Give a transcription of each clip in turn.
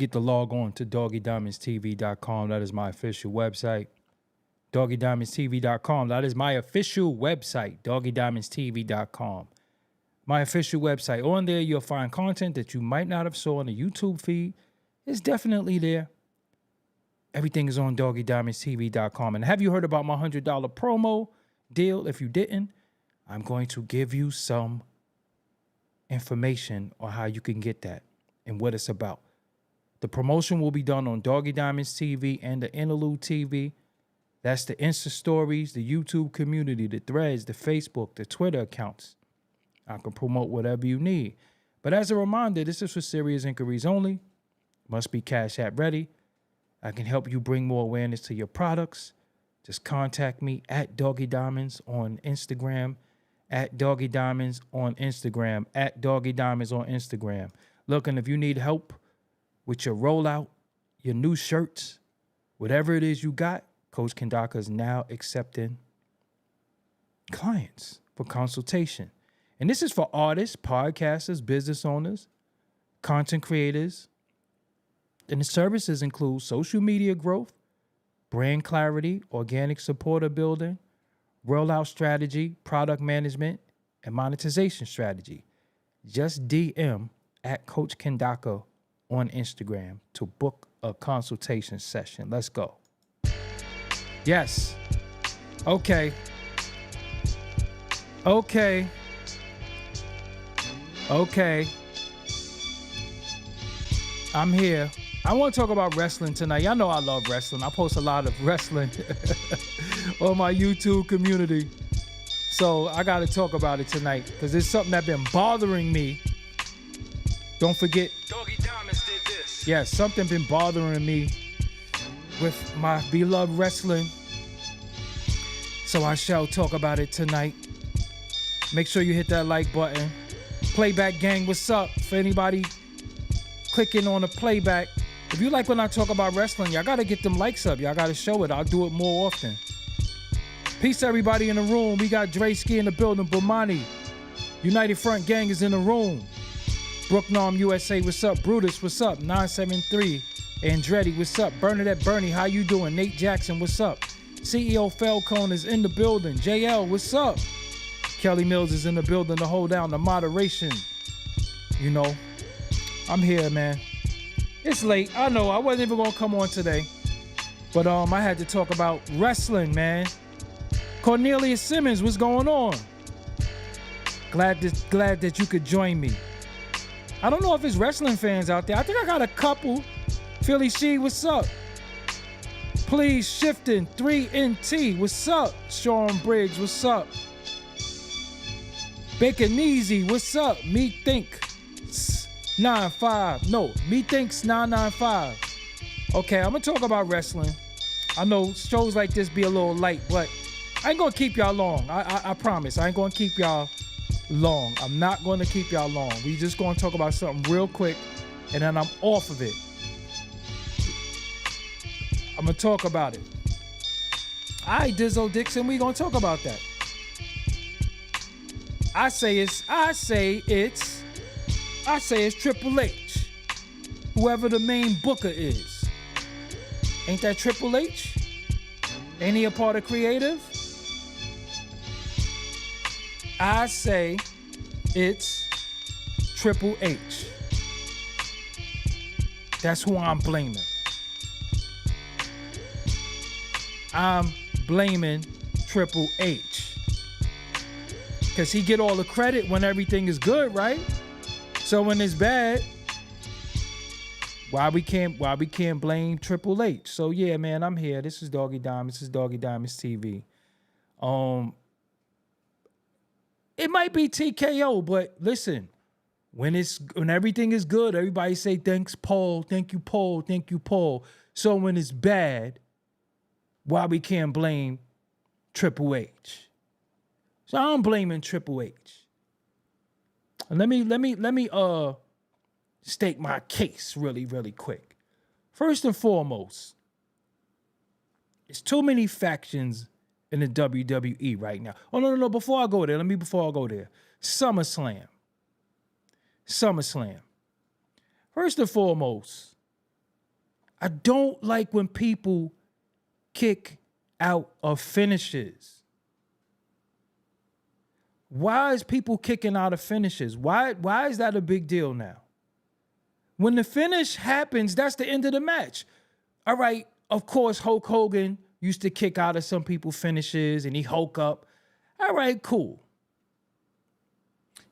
forget to log on to doggydiamondstv.com. That is my official website. doggydiamondstv.com. That is my official website, doggydiamondstv.com. My official website. On there, you'll find content that you might not have saw on the YouTube feed. It's definitely there. Everything is on doggydiamondstv.com. And have you heard about my $100 promo deal? If you didn't, I'm going to give you some information on how you can get that and what it's about. The promotion will be done on Doggy Diamonds TV and the Interlude TV. That's the Insta stories, the YouTube community, the threads, the Facebook, the Twitter accounts. I can promote whatever you need. But as a reminder, this is for serious inquiries only. Must be Cash App ready. I can help you bring more awareness to your products. Just contact me at Doggy Diamonds on Instagram, at Doggy Diamonds on Instagram, at Doggy Diamonds on Instagram. Look, and if you need help with your rollout, your new shirts, whatever it is you got, Coach Kendaka is now accepting clients for consultation. And this is for artists, podcasters, business owners, content creators. And the services include social media growth, brand clarity, organic supporter building, rollout strategy, product management, and monetization strategy. Just DM at Coach Kendaka on Instagram to book a consultation session. Let's go. Yes. Okay. I'm here. I want to talk about wrestling tonight. Y'all know I love wrestling. I post a lot of wrestling on my YouTube community. So I got to talk about it tonight because it's something that's been bothering me. Don't forget. Doggy Diamonds did this. Yes, something been bothering me with my beloved wrestling. So I shall talk about it tonight. Make sure you hit that like button. Playback gang, what's up? For anybody clicking on the playback, if you like when I talk about wrestling, y'all got to get them likes up. Y'all got to show it. I'll do it more often. Peace to everybody in the room. We got Dre Ski in the building. Bomani. United Front Gang is in the room. Brooknarm USA, what's up? Brutus, what's up? 973. Andretti, what's up? Bernadette Bernie, how you doing? Nate Jackson, what's up? CEO Falcone is in the building. JL, what's up? Kelly Mills is in the building to hold down the moderation. You know, I'm here, man. It's late. I know I wasn't even gonna come on today, but I had to talk about wrestling, man. Cornelius Simmons, what's going on? Glad that you could join me. I don't know if it's wrestling fans out there. I think I got a couple. Philly She, what's up? Please shifting 3NT, what's up? Sean Briggs, what's up? Baconeasy, what's up? Me Think 95. No, Me Thinks 995. Okay, I'm gonna talk about wrestling. I know shows like this be a little light, but I ain't gonna keep y'all long. I promise. I ain't gonna keep y'all long. I'm not gonna keep y'all long. We just gonna talk about something real quick, and then I'm off of it. I'm gonna talk about it. All right, Dizzo Dixon, we gonna talk about that. I say it's Triple H. Whoever the main booker is. Ain't that Triple H? Ain't he a part of creative? I say it's Triple H. That's who I'm blaming. I'm blaming Triple H. Because he get all the credit when everything is good, right? So when it's bad, why we can't blame Triple H? So yeah, man, I'm here. This is Doggy Diamonds. This is Doggy Diamonds TV. It might be TKO, but listen, when everything is good, everybody say thanks, Paul. Thank you, Paul. Thank you, Paul. So when it's bad, why we can't blame Triple H? So I'm blaming Triple H. And let me state my case really, really quick. First and foremost, it's too many factions in the WWE right now. Oh, no. Before I go there, SummerSlam. First and foremost, I don't like when people kick out of finishes. Why is people kicking out of finishes? Why is that a big deal now? When the finish happens, that's the end of the match. All right, of course, Hulk Hogan used to kick out of some people's finishes and he Hulk up. All right, cool.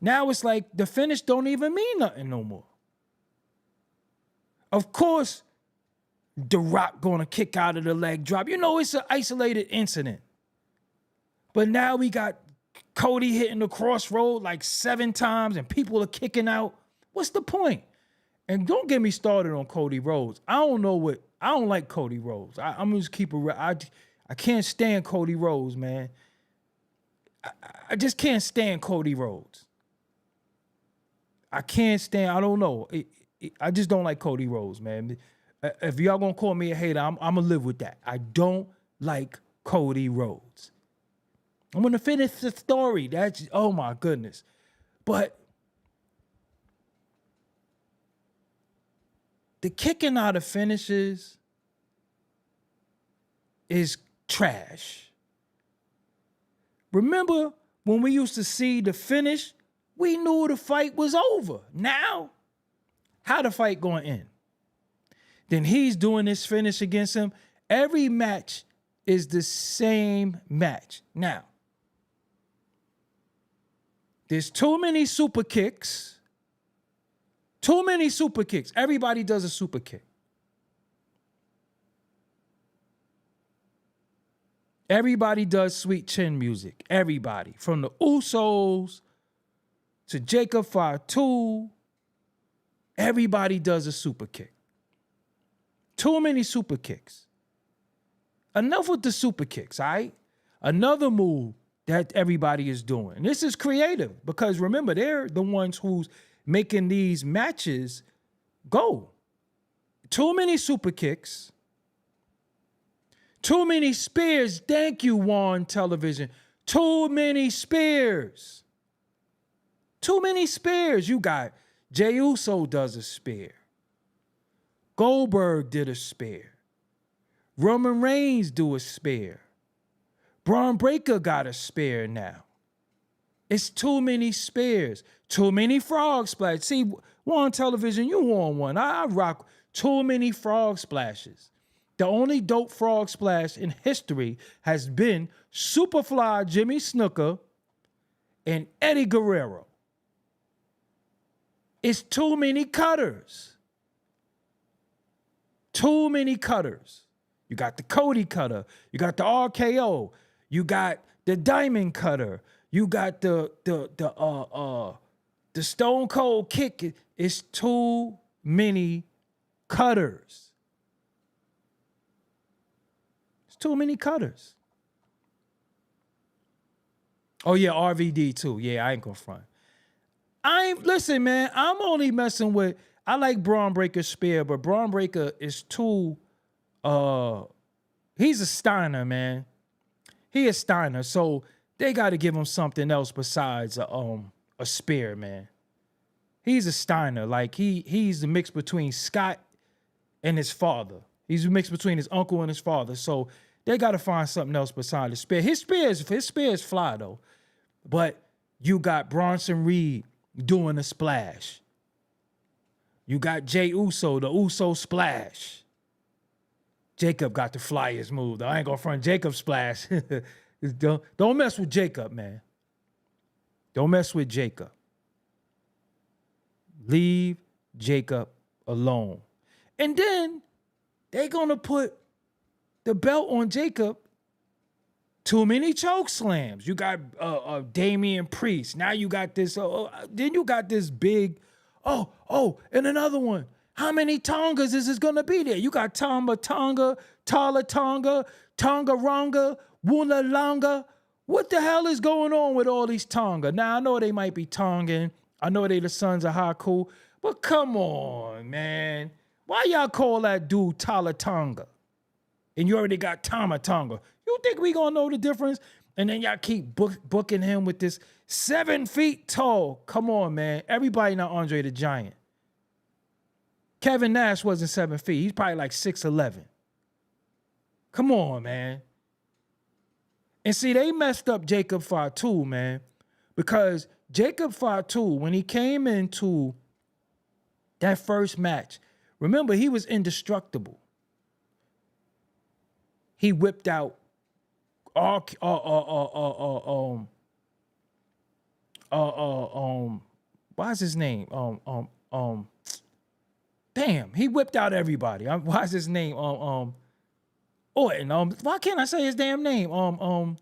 Now it's like the finish don't even mean nothing no more. Of course, The Rock gonna kick out of the leg drop. You know, it's an isolated incident. But now we got Cody hitting the Crossroads like 7 times and people are kicking out. What's the point? And don't get me started on Cody Rhodes. I don't like Cody Rhodes. I'm just keep it. I can't stand Cody Rhodes, man. I just can't stand Cody Rhodes. I can't stand. I don't know. I just don't like Cody Rhodes, man. If y'all gonna call me a hater, I'm gonna live with that. I don't like Cody Rhodes. I'm gonna finish the story. That's, oh my goodness. But the kicking out of finishes is trash. Remember when we used to see the finish, we knew the fight was over. Now, how the fight going to end? Then he's doing this finish against him. Every match is the same match. Now, there's too many super kicks. Too many super kicks. Everybody does a super kick. Everybody does sweet chin music. Everybody. From the Usos to Jacob Fatu. Everybody does a super kick. Too many super kicks. Enough with the super kicks, all right? Another move that everybody is doing. And this is creative because remember, they're the ones who's making these matches go. Too many super kicks. Too many spears. Thank you, One Television. Too many spears. Too many spears. You got Jey Uso does a spear. Goldberg did a spear. Roman Reigns do a spear. Braun Breaker got a spear now. It's too many spears. Too many frog splashes. See, One Television, you on one. I rock too many frog splashes. The only dope frog splash in history has been Superfly Jimmy Snuka and Eddie Guerrero. It's too many cutters. Too many cutters. You got the Cody cutter. You got the RKO. You got the Diamond cutter. You got the Stone Cold kick. It's too many cutters. It's too many cutters. Oh yeah, RVD too. Yeah, I ain't gonna front. Listen, man, I'm only messing with, I like Braun Breaker's spear, but Braun Breaker is too, he's a Steiner, man. He is Steiner, so they got to give him something else besides a spear, man. He's a Steiner. Like, he's the mix between Scott and his father. He's a mix between his uncle and his father, so they got to find something else besides the spear. His spear is fly, though. But you got Bronson Reed doing a splash. You got Jey Uso, the Uso splash. Jacob got the flyest move, though. I ain't gonna front Jacob splash. Don't mess with Jacob, man. Don't mess with Jacob. Leave Jacob alone. And then they're gonna put the belt on Jacob. Too many choke slams. You got Damian Priest. Now you got this. Then you got this big. And another one. How many Tongas is this gonna be there? You got Tamba Tonga, Tala Tonga, Tonga Ronga, Wula Longa. What the hell is going on with all these Tonga? Now I know they might be Tongan. I know they the sons of Haku, but come on, man. Why y'all call that dude Tala Tonga? And you already got Tama Tonga. You think we gonna know the difference? And then y'all keep booking him with this 7 feet tall. Come on, man. Everybody not Andre the Giant. Kevin Nash wasn't 7 feet. He's probably like 6'11". Come on, man. And see, they messed up Jacob Fatu, man, because Jacob Fatu, when he came into that first match, remember, he was indestructible. He whipped out all what's his name? Damn, he whipped out everybody. What's his name? Orton. Why can't I say his damn name? Orton.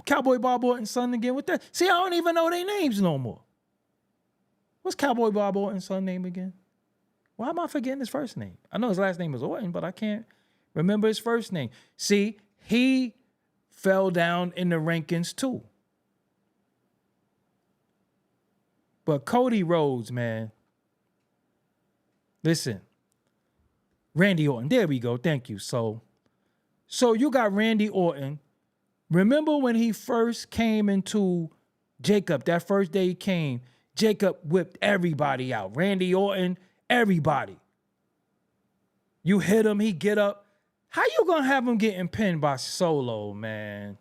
Cowboy Bob Orton's son again. What that? See, I don't even know their names no more. What's Cowboy Bob Orton's son name again? Why am I forgetting his first name? I know his last name is Orton, but I can't remember his first name. See, he fell down in the rankings too. But Cody Rhodes, man. Listen. Randy Orton. There we go. Thank you. So you got Randy Orton. Remember when he first came into Jacob, that first day he came, Jacob whipped everybody out. Randy Orton, everybody. You hit him, he get up. How you gonna have him getting pinned by Solo, man?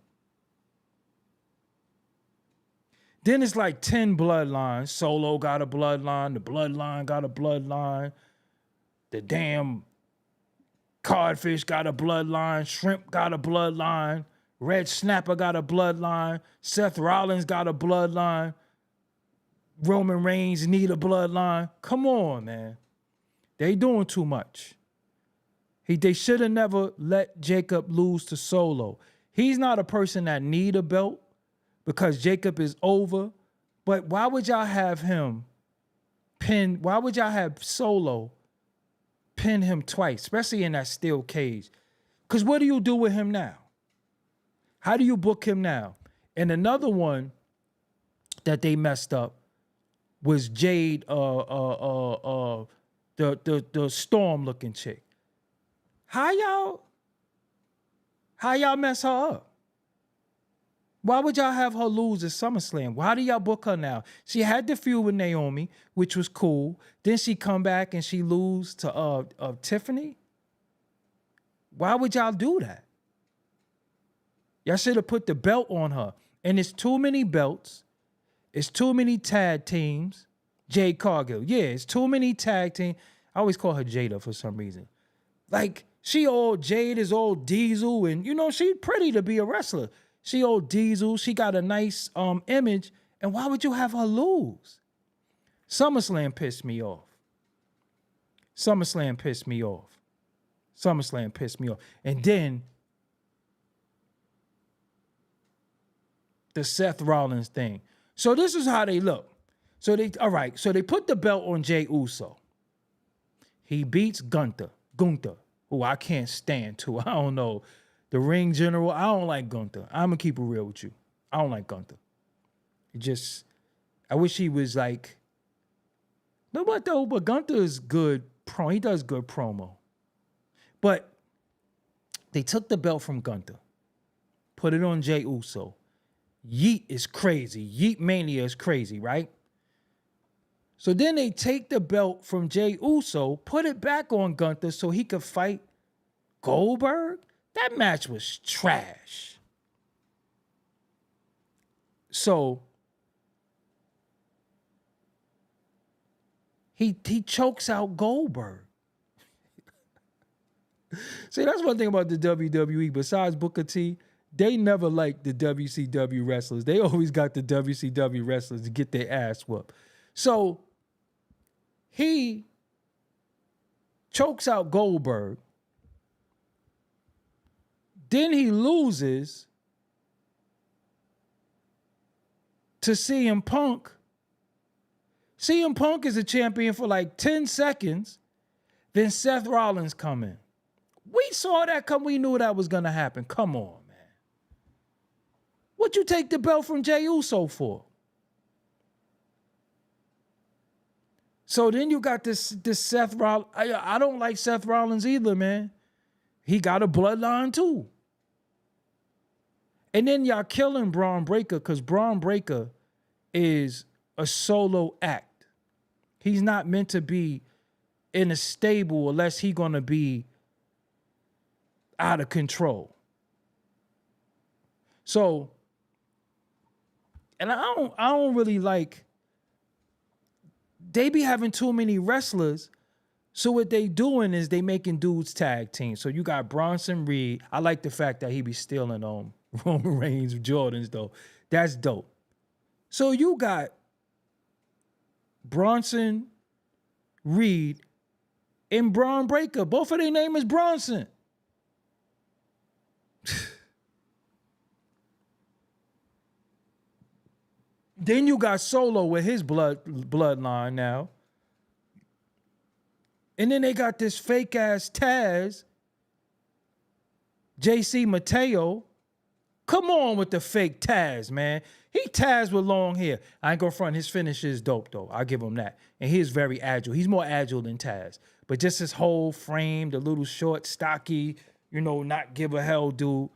Then it's like 10 bloodlines. Solo got a bloodline. The bloodline got a bloodline. The damn Codfish got a bloodline. Shrimp got a bloodline. Red Snapper got a bloodline. Seth Rollins got a bloodline. Roman Reigns need a bloodline. Come on, man. They doing too much. They should have never let Jacob lose to Solo. He's not a person that need a belt because Jacob is over. But why would y'all have him pin? Why would y'all have Solo pin him twice, especially in that steel cage? Because what do you do with him now? How do you book him now? And another one that they messed up was Jade, the Storm looking chick. How y'all mess her up? Why would y'all have her lose at SummerSlam? Why do y'all book her now? She had the feud with Naomi, which was cool. Then she come back and she lose to Tiffany. Why would y'all do that? Y'all should have put the belt on her. And it's too many belts. It's too many tag teams. Jade Cargill. Yeah, it's too many tag teams. I always call her Jada for some reason. Like, Jade is old Diesel, and she pretty to be a wrestler. She old Diesel. She got a nice image. And why would you have her lose? SummerSlam pissed me off. SummerSlam pissed me off. And then the Seth Rollins thing. So this is how they look. So they put the belt on Jey Uso. He beats Gunther, who I can't stand too. I don't know. The ring general, I don't like Gunther. I'm going to keep it real with you. I don't like Gunther. I wish he was like, no, but Gunther is good. He does good promo. But they took the belt from Gunther, put it on Jey Uso. Yeet is crazy. Yeet Mania is crazy, right? So then they take the belt from Jey Uso, put it back on Gunther so he could fight Goldberg. That match was trash. So he chokes out Goldberg. See, that's one thing about the WWE. Besides Booker T, they never liked the WCW wrestlers. They always got the WCW wrestlers to get their ass whooped. So he chokes out Goldberg. Then he loses to CM Punk. CM Punk is a champion for like 10 seconds. Then Seth Rollins come in. We saw that come. We knew that was going to happen. Come on, man. What you take the belt from Jey Uso for? So then you got this Seth Rollins. I don't like Seth Rollins either, man. He got a bloodline too. And then y'all killing Braun Breaker because Braun Breaker is a solo act. He's not meant to be in a stable unless he's going to be out of control. So, and I don't really like, they be having too many wrestlers. So what they doing is they making dudes tag teams. So you got Bronson Reed. I like the fact that he be stealing Roman Reigns Jordans though. That's dope. So you got Bronson Reed and Braun Breaker. Both of their name is Bronson. Then you got Solo with his bloodline now. And then they got this fake ass Taz, JC Mateo. Come on with the fake Taz, man. He Taz with long hair. I ain't gonna front. His finish is dope though. I'll give him that. And he is very agile. He's more agile than Taz. But just his whole frame, the little short, stocky, not give a hell dude.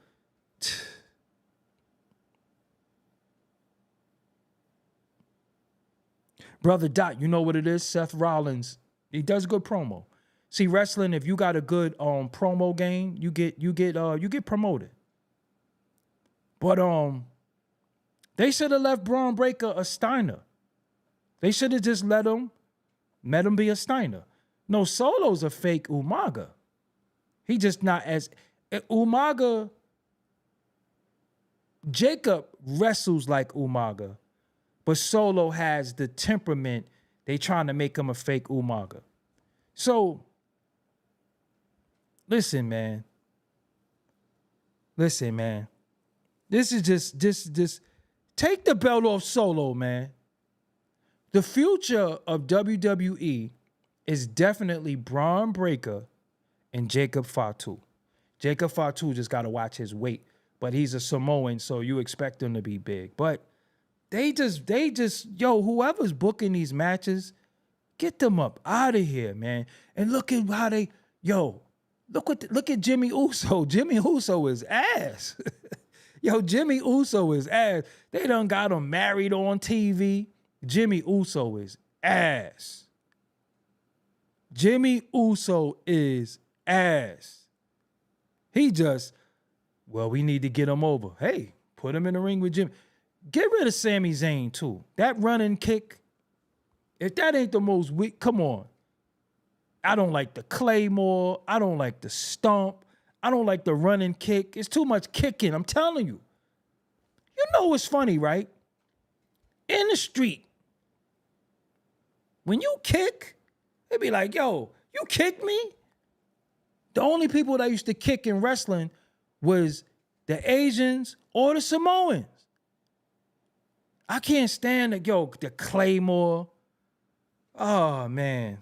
Brother Dot, you know what it is? Seth Rollins. He does good promo. See, wrestling, if you got a good promo game, you get promoted. But they should have left Braun Breaker a Steiner. They should have just let him be a Steiner. No, Solo's a fake Umaga. He just not as Umaga. Jacob wrestles like Umaga, but Solo has the temperament. They trying to make him a fake Umaga. So, listen, man. This is just take the belt off Solo, man. The future of WWE is definitely Braun Breaker and Jacob Fatu. Jacob Fatu just got to watch his weight, but he's a Samoan, so you expect him to be big. But they just, whoever's booking these matches, get them up out of here, man. And look at how look at Jimmy Uso. Jimmy Uso is ass. Jimmy Uso is ass. They done got him married on TV. Jimmy Uso is ass. Jimmy Uso is ass. He just, we need to get him over. Hey, put him in the ring with Jimmy. Get rid of Sami Zayn, too. That running kick, if that ain't the most weak, come on. I don't like the Claymore. I don't like the stomp. I don't like the running kick. It's too much kicking. I'm telling you. You know what's funny, right? In the street, when you kick, they be like, yo, you kicked me? The only people that used to kick in wrestling was the Asians or the Samoans. I can't stand the Claymore. Oh, man.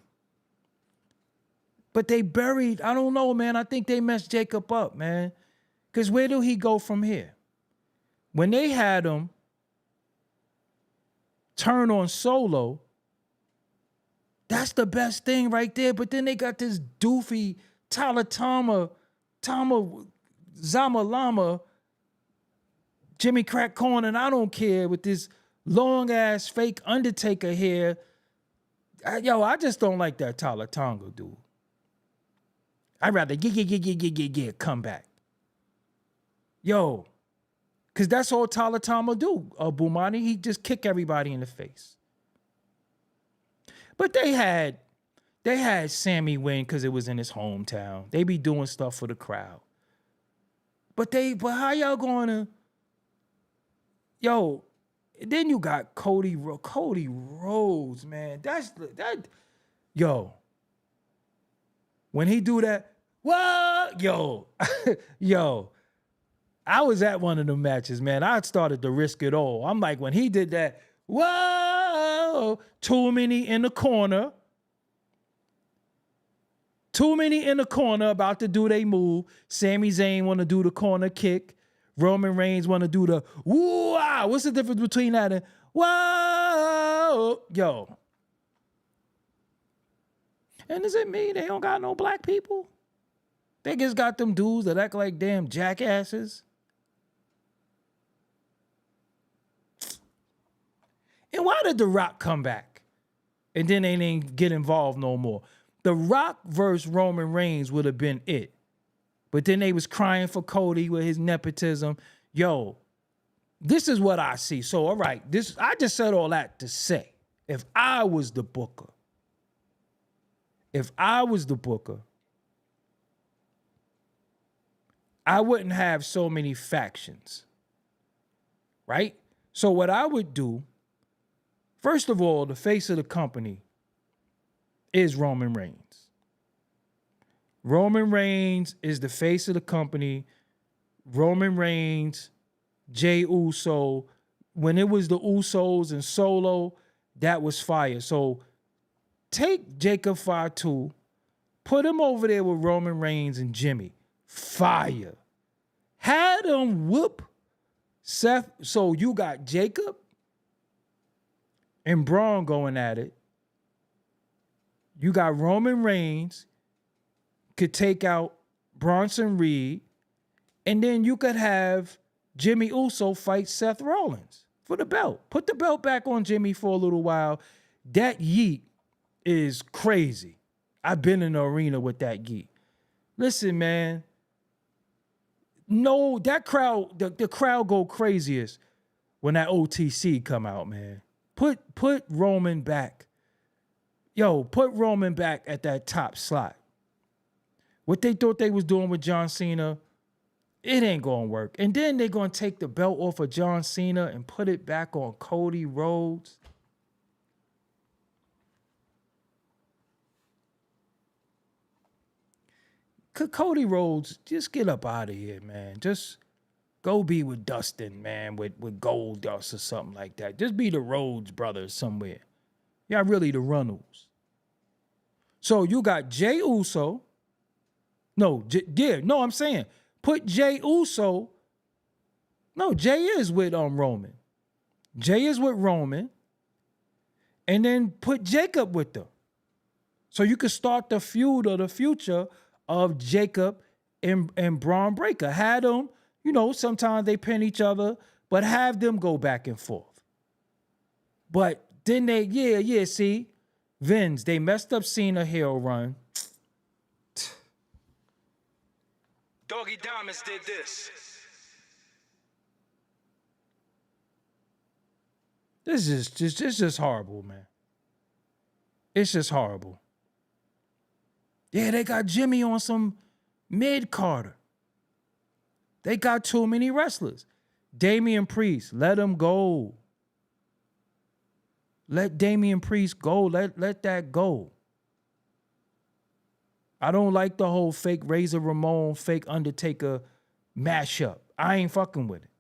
But they buried, I don't know, man. I think they messed Jacob up, man. Because where do he go from here? When they had him turn on Solo, that's the best thing right there. But then they got this doofy Tama Zamalama, Jimmy Crack Corn, and I don't care, with this long-ass fake Undertaker hair. I just don't like that Tonga dude. I'd rather come back. Because that's all Tama do. Bumani, he just kick everybody in the face. But they had Sammy win because it was in his hometown. They be doing stuff for the crowd. But how y'all going to, then you got Cody Rhodes, man. When he do that, what? I was at one of the matches, man. I started to risk it all. I'm like, when he did that, whoa, too many in the corner about to do their move. Sami Zayn want to do the corner kick. Roman Reigns want to do the whoa. What's the difference between that and whoa? And is it me? They don't got no black people? They just got them dudes that act like damn jackasses. And why did The Rock come back? and then they didn't get involved no more. The Rock versus Roman Reigns would have been it. But then they was crying for Cody with his nepotism. Yo, this is what I see. So, all right, I just said all that to say, if I was the booker, I wouldn't have so many factions, right? So what I would do, first of all, the face of the company is Roman Reigns. Roman Reigns is the face of the company. Roman Reigns, Jey Uso. When it was the Usos and Solo, that was fire. So take Jacob Fatu, put him over there with Roman Reigns and Jimmy. Fire. Had him whoop Seth. So you got Jacob and Braun going at it. You got Roman Reigns could take out Bronson Reed, and then you could have Jimmy Uso fight Seth Rollins for the belt. Put the belt back on Jimmy for a little while. That yeet is crazy. I've been in the arena with that yeet. Listen, man. No, that crowd, the crowd go craziest when that OTC come out, man. Put Roman back. Yo, put Roman back at that top slot. What they thought they was doing with John Cena, it ain't gonna work. And then they're gonna take the belt off of John Cena and put it back on Cody Rhodes. Could Cody Rhodes just get up out of here, man? Just go be with Dustin, man, with Goldust or something like that. Just be the Rhodes brothers somewhere. Y'all really the Runnels. So you got Jey Uso. I'm saying put Jey Uso. No, Jey is with Roman. Jey is with Roman. And then put Jacob with them. So you could start the feud or the future of Jacob and Braun Breaker. Had them, sometimes they pin each other, but have them go back and forth. But then see, Vince, they messed up Cena heel run. Doggie Diamonds did this. This is just horrible, man. It's just horrible. Yeah, they got Jimmy on some mid-carder. They got too many wrestlers. Damian Priest, let him go. Let Damian Priest go. Let that go. I don't like the whole fake Razor Ramon, fake Undertaker mashup. I ain't fucking with it.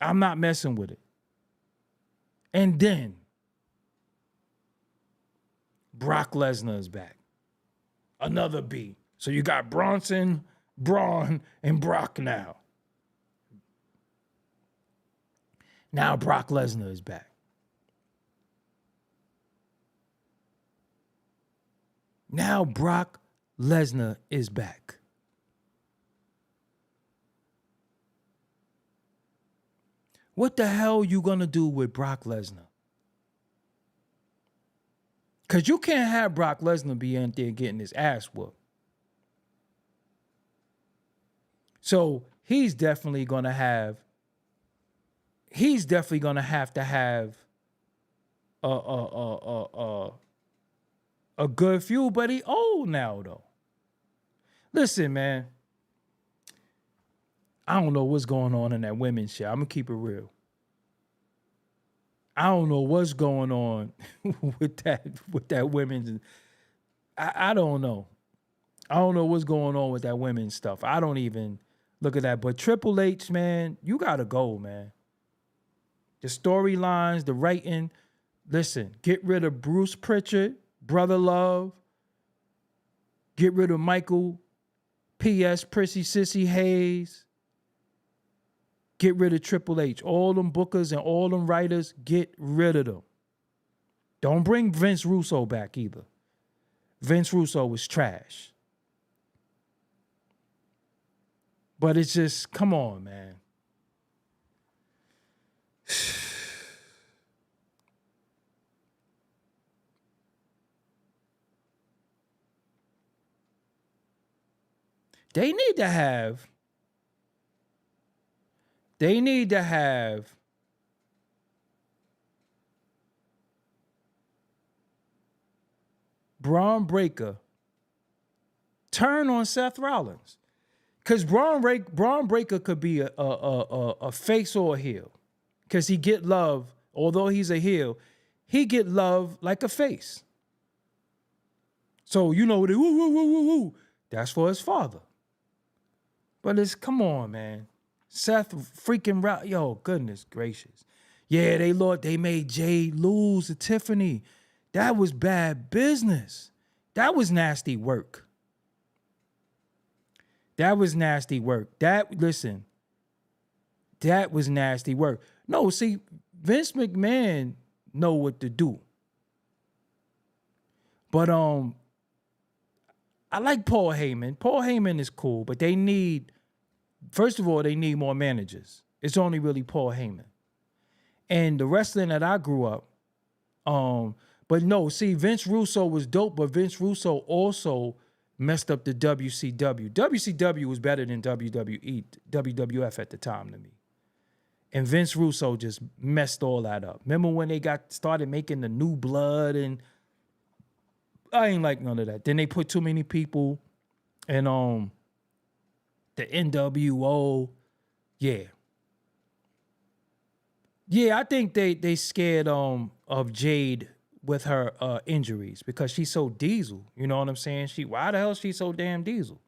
I'm not messing with it. And then Brock Lesnar is back. Another B. So you got Bronson, Braun, and Brock now. Now Brock Lesnar is back. Now Brock Lesnar is back. What the hell you gonna do with Brock Lesnar? Because you can't have Brock Lesnar be in there getting his ass whooped. So he's definitely gonna have to have a good feud, but he old now though. Listen, man. I don't know what's going on in that women's shit. I'm gonna keep it real. I don't know what's going on with that women's. I don't know. I don't know what's going on with that women's stuff. I don't even look at that. But Triple H, man, you gotta go, man. The storylines, the writing. Listen, get rid of Bruce Pritchard, Brother Love. Get rid of Michael P.S. Prissy Sissy Hayes. Get rid of Triple H. All them bookers and all them writers, get rid of them. Don't bring Vince Russo back either. Vince Russo was trash. But it's just, come on, man. They need to have Braun Breaker turn on Seth Rollins. Because Braun Breaker could be a face or a heel. Because he get love, although he's a heel, he get love like a face. So, you know, woo, woo, woo, woo, woo. That's for his father. But come on, man. Seth freaking, yo, goodness gracious. Yeah, they made Jade lose to Tiffany. That was bad business. That was nasty work. That was nasty work. That was nasty work. No, see, Vince McMahon know what to do. But I like Paul Heyman. Paul Heyman is cool, but they need, first of all, they need more managers. It's only really Paul Heyman. And the wrestling that I grew up, but no, see, Vince Russo was dope, but Vince Russo also messed up the WCW. WCW was better than WWE, WWF at the time to me. And Vince Russo just messed all that up. Remember when they started making the New Blood, and I ain't like none of that. Then they put too many people in the NWO. Yeah. Yeah, I think they scared of Jade with her injuries because she's so diesel. You know what I'm saying? Why the hell is she so damn diesel?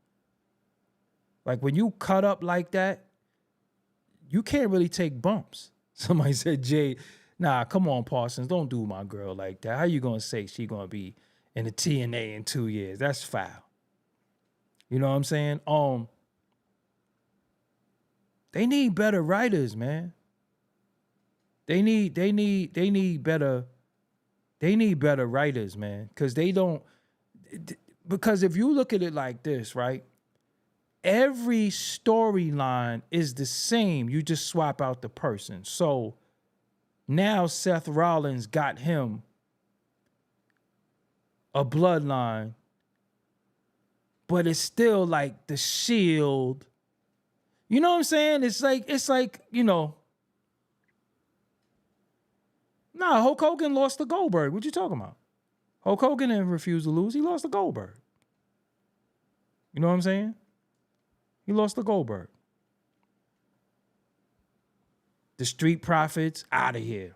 Like when you cut up like that, you can't really take bumps. Somebody said, Jade, nah, come on, Parsons, don't do my girl like that. How you gonna say she gonna be in the TNA in 2 years? That's foul. You know what I'm saying? They need better writers, man. They need better writers, man. Because if you look at it like this, right? Every storyline is the same. You just swap out the person. So now Seth Rollins got him a bloodline, but it's still like the Shield. You know what I'm saying? It's like, you know. Nah, Hulk Hogan lost to Goldberg. What you talking about? Hulk Hogan didn't refuse to lose. He lost to Goldberg. You know what I'm saying? He lost to Goldberg. The Street Profits, out of here.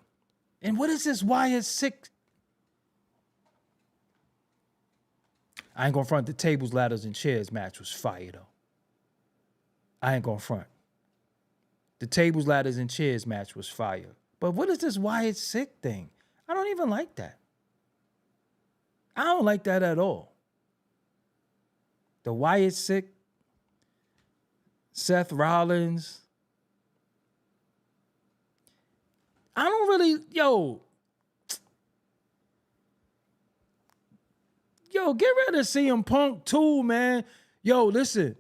And what is this Wyatt 6? I ain't gonna front. The tables, ladders, and chairs match was fire, though. I ain't gonna front. The tables, ladders, and chairs match was fire. But what is this Wyatt Sick thing? I don't even like that. I don't like that at all. The Wyatt Sick, Seth Rollins. I don't really, yo, get rid of CM Punk too, man. Yo, listen,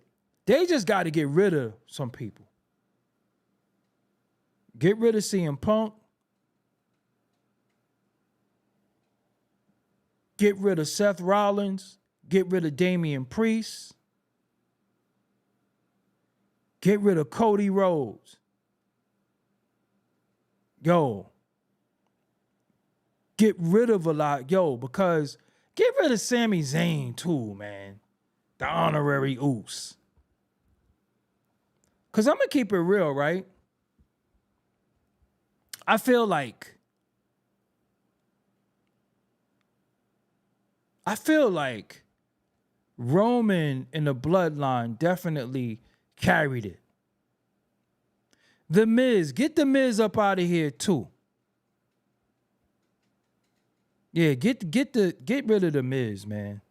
they just got to get rid of some people. Get rid of CM Punk. Get rid of Seth Rollins. Get rid of Damian Priest. Get rid of Cody Rhodes. Yo. Get rid of a lot. Yo, because get rid of Sami Zayn too, man. The honorary Oos. Because I'm going to keep it real, right? I feel like Roman in the bloodline definitely carried it. The Miz, get the Miz up out of here too. Yeah, get rid of the Miz, man.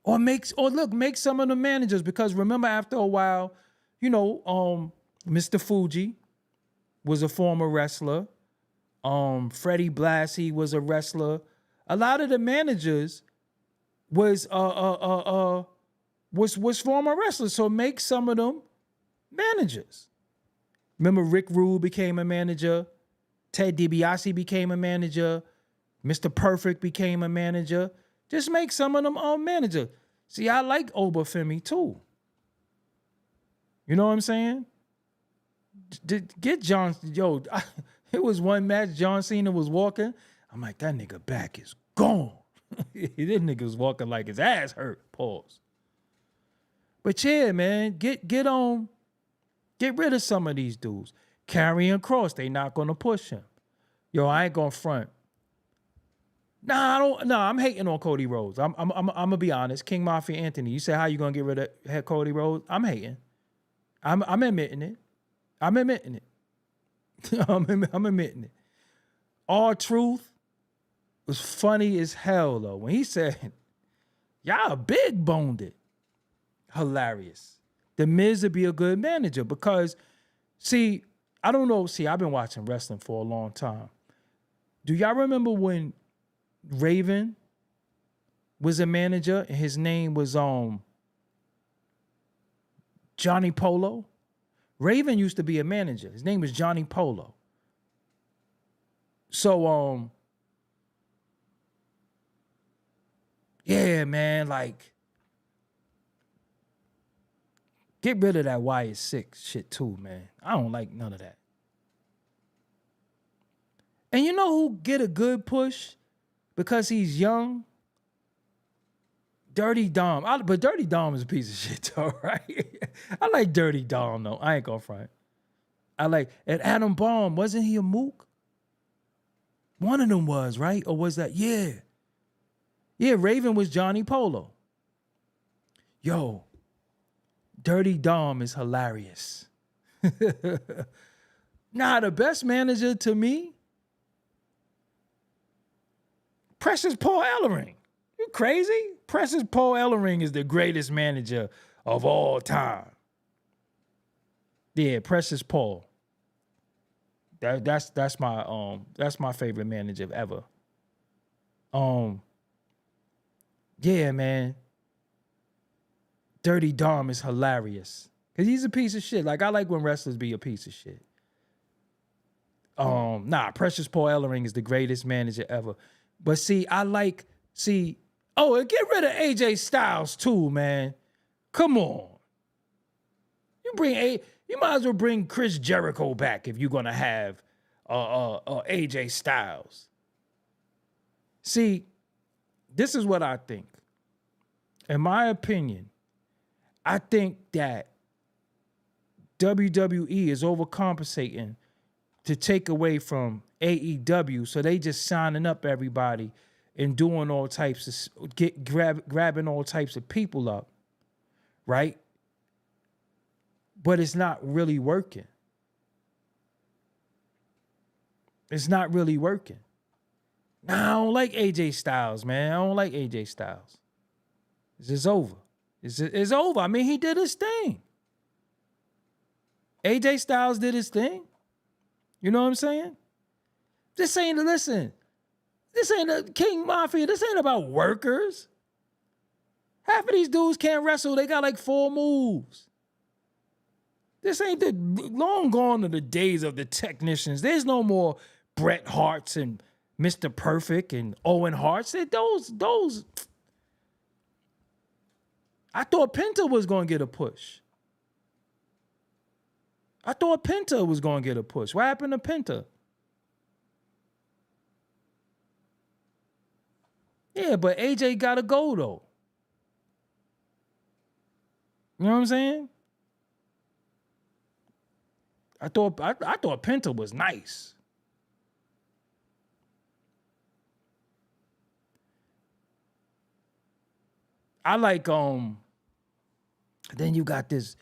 Or make some of the managers, because remember after a while, you know, Mr. Fuji was a former wrestler. Freddie Blassie was a wrestler. A lot of the managers was former wrestlers. So make some of them managers. Remember Rick Rude became a manager. Ted DiBiase became a manager. Mr. Perfect became a manager. Just make some of them managers. See, I like Obafemi too. You know what I'm saying? Get John, yo, it was one match John Cena was walking. I'm like, that nigga back is gone. This nigga was walking like his ass hurt. Pause. But yeah, man, get rid of some of these dudes. Karrion Kross, they not gonna push him. Yo, I ain't gonna front. I'm hating on Cody Rhodes. I'm gonna be honest. King Mafia Anthony, you say how you gonna get rid of Cody Rhodes? I'm hating. I'm admitting it. I'm admitting it. I'm admitting it. R-Truth was funny as hell though when he said, "Y'all big boned it." Hilarious. The Miz would be a good manager because, see, I don't know. See, I've been watching wrestling for a long time. Do y'all remember when Raven was a manager and his name was Johnny Polo? Raven used to be a manager. His name was Johnny Polo. So yeah, man, like get rid of that Wyatt Six shit too, man. I don't like none of that. And you know who get a good push because he's young? Dirty Dom. But Dirty Dom is a piece of shit though, right? I like Dirty Dom though. I ain't gonna front. And Adam Bomb, wasn't he a mook? One of them was, right? Or was that? Yeah. Yeah, Raven was Johnny Polo. Yo, Dirty Dom is hilarious. Nah, the best manager to me, Precious Paul Ellering. You crazy? Precious Paul Ellering is the greatest manager of all time. Yeah, Precious Paul. That's my favorite manager ever. Yeah, man. Dirty Dom is hilarious. Cause he's a piece of shit. Like I like when wrestlers be a piece of shit. Precious Paul Ellering is the greatest manager ever. But and get rid of AJ Styles too, man. Come on. You might as well bring Chris Jericho back if you're gonna have AJ Styles. See, this is what I think. In my opinion, I think that WWE is overcompensating to take away from AEW, so they just signing up everybody and doing all types of grabbing all types of people up, right? But it's not really working. It's not really working. Nah, I don't like AJ Styles, man. I don't like AJ Styles. It's just over. It's over. I mean, he did his thing. AJ Styles did his thing. You know what I'm saying? This ain't a King Mafia. This ain't about workers. Half of these dudes can't wrestle. They got like 4 moves. This ain't long gone are the days of the technicians. There's no more Bret Harts and Mr. Perfect and Owen Harts. Those. I thought Penta was going to get a push. What happened to Penta? Yeah, but AJ got to go, though. You know what I'm saying? I thought Penta was nice. I like, then you got this,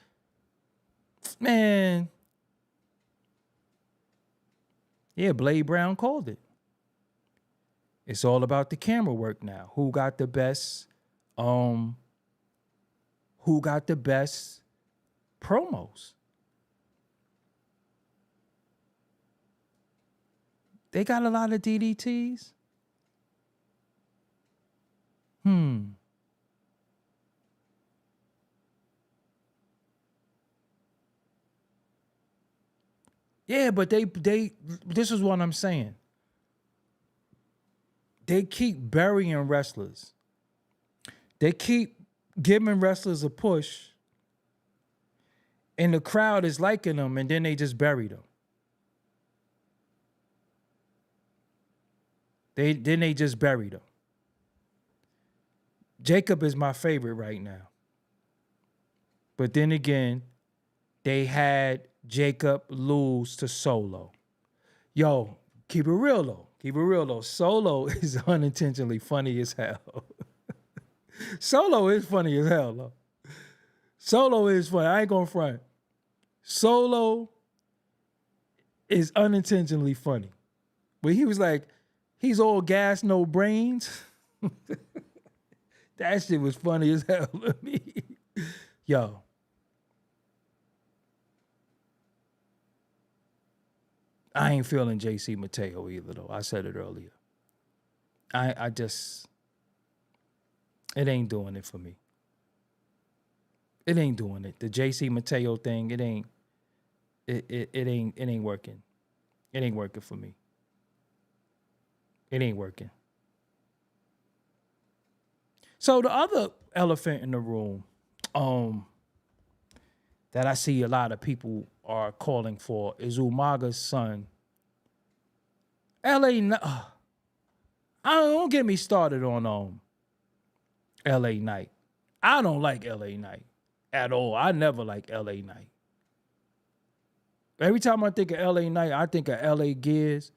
man. Yeah, Blade Brown called it. It's all about the camera work now. Who got the best promos? They got a lot of DDTs. Yeah, but they this is what I'm saying. They keep burying wrestlers. They keep giving wrestlers a push, and the crowd is liking them, and then they just bury them. They just bury them. Jacob is my favorite right now. But then again, they had Jacob lose to Solo. Yo, keep it real though. Keep it real though. Solo is unintentionally funny as hell. Solo is funny as hell though. Solo is funny. I ain't gonna front. Solo is unintentionally funny. But he was like, he's all gas, no brains. That shit was funny as hell to me. Yo. I ain't feeling JC Mateo either, though. I said it earlier. I just, it ain't doing it for me. It ain't doing it. The JC Mateo thing, it ain't working. It ain't working for me. It ain't working. So the other elephant in the room, that I see a lot of people are calling for is Umaga's son. Don't get me started on LA Knight. I don't like LA Knight at all. I never like LA Knight. Every time I think of LA Knight, I think of LA Gears,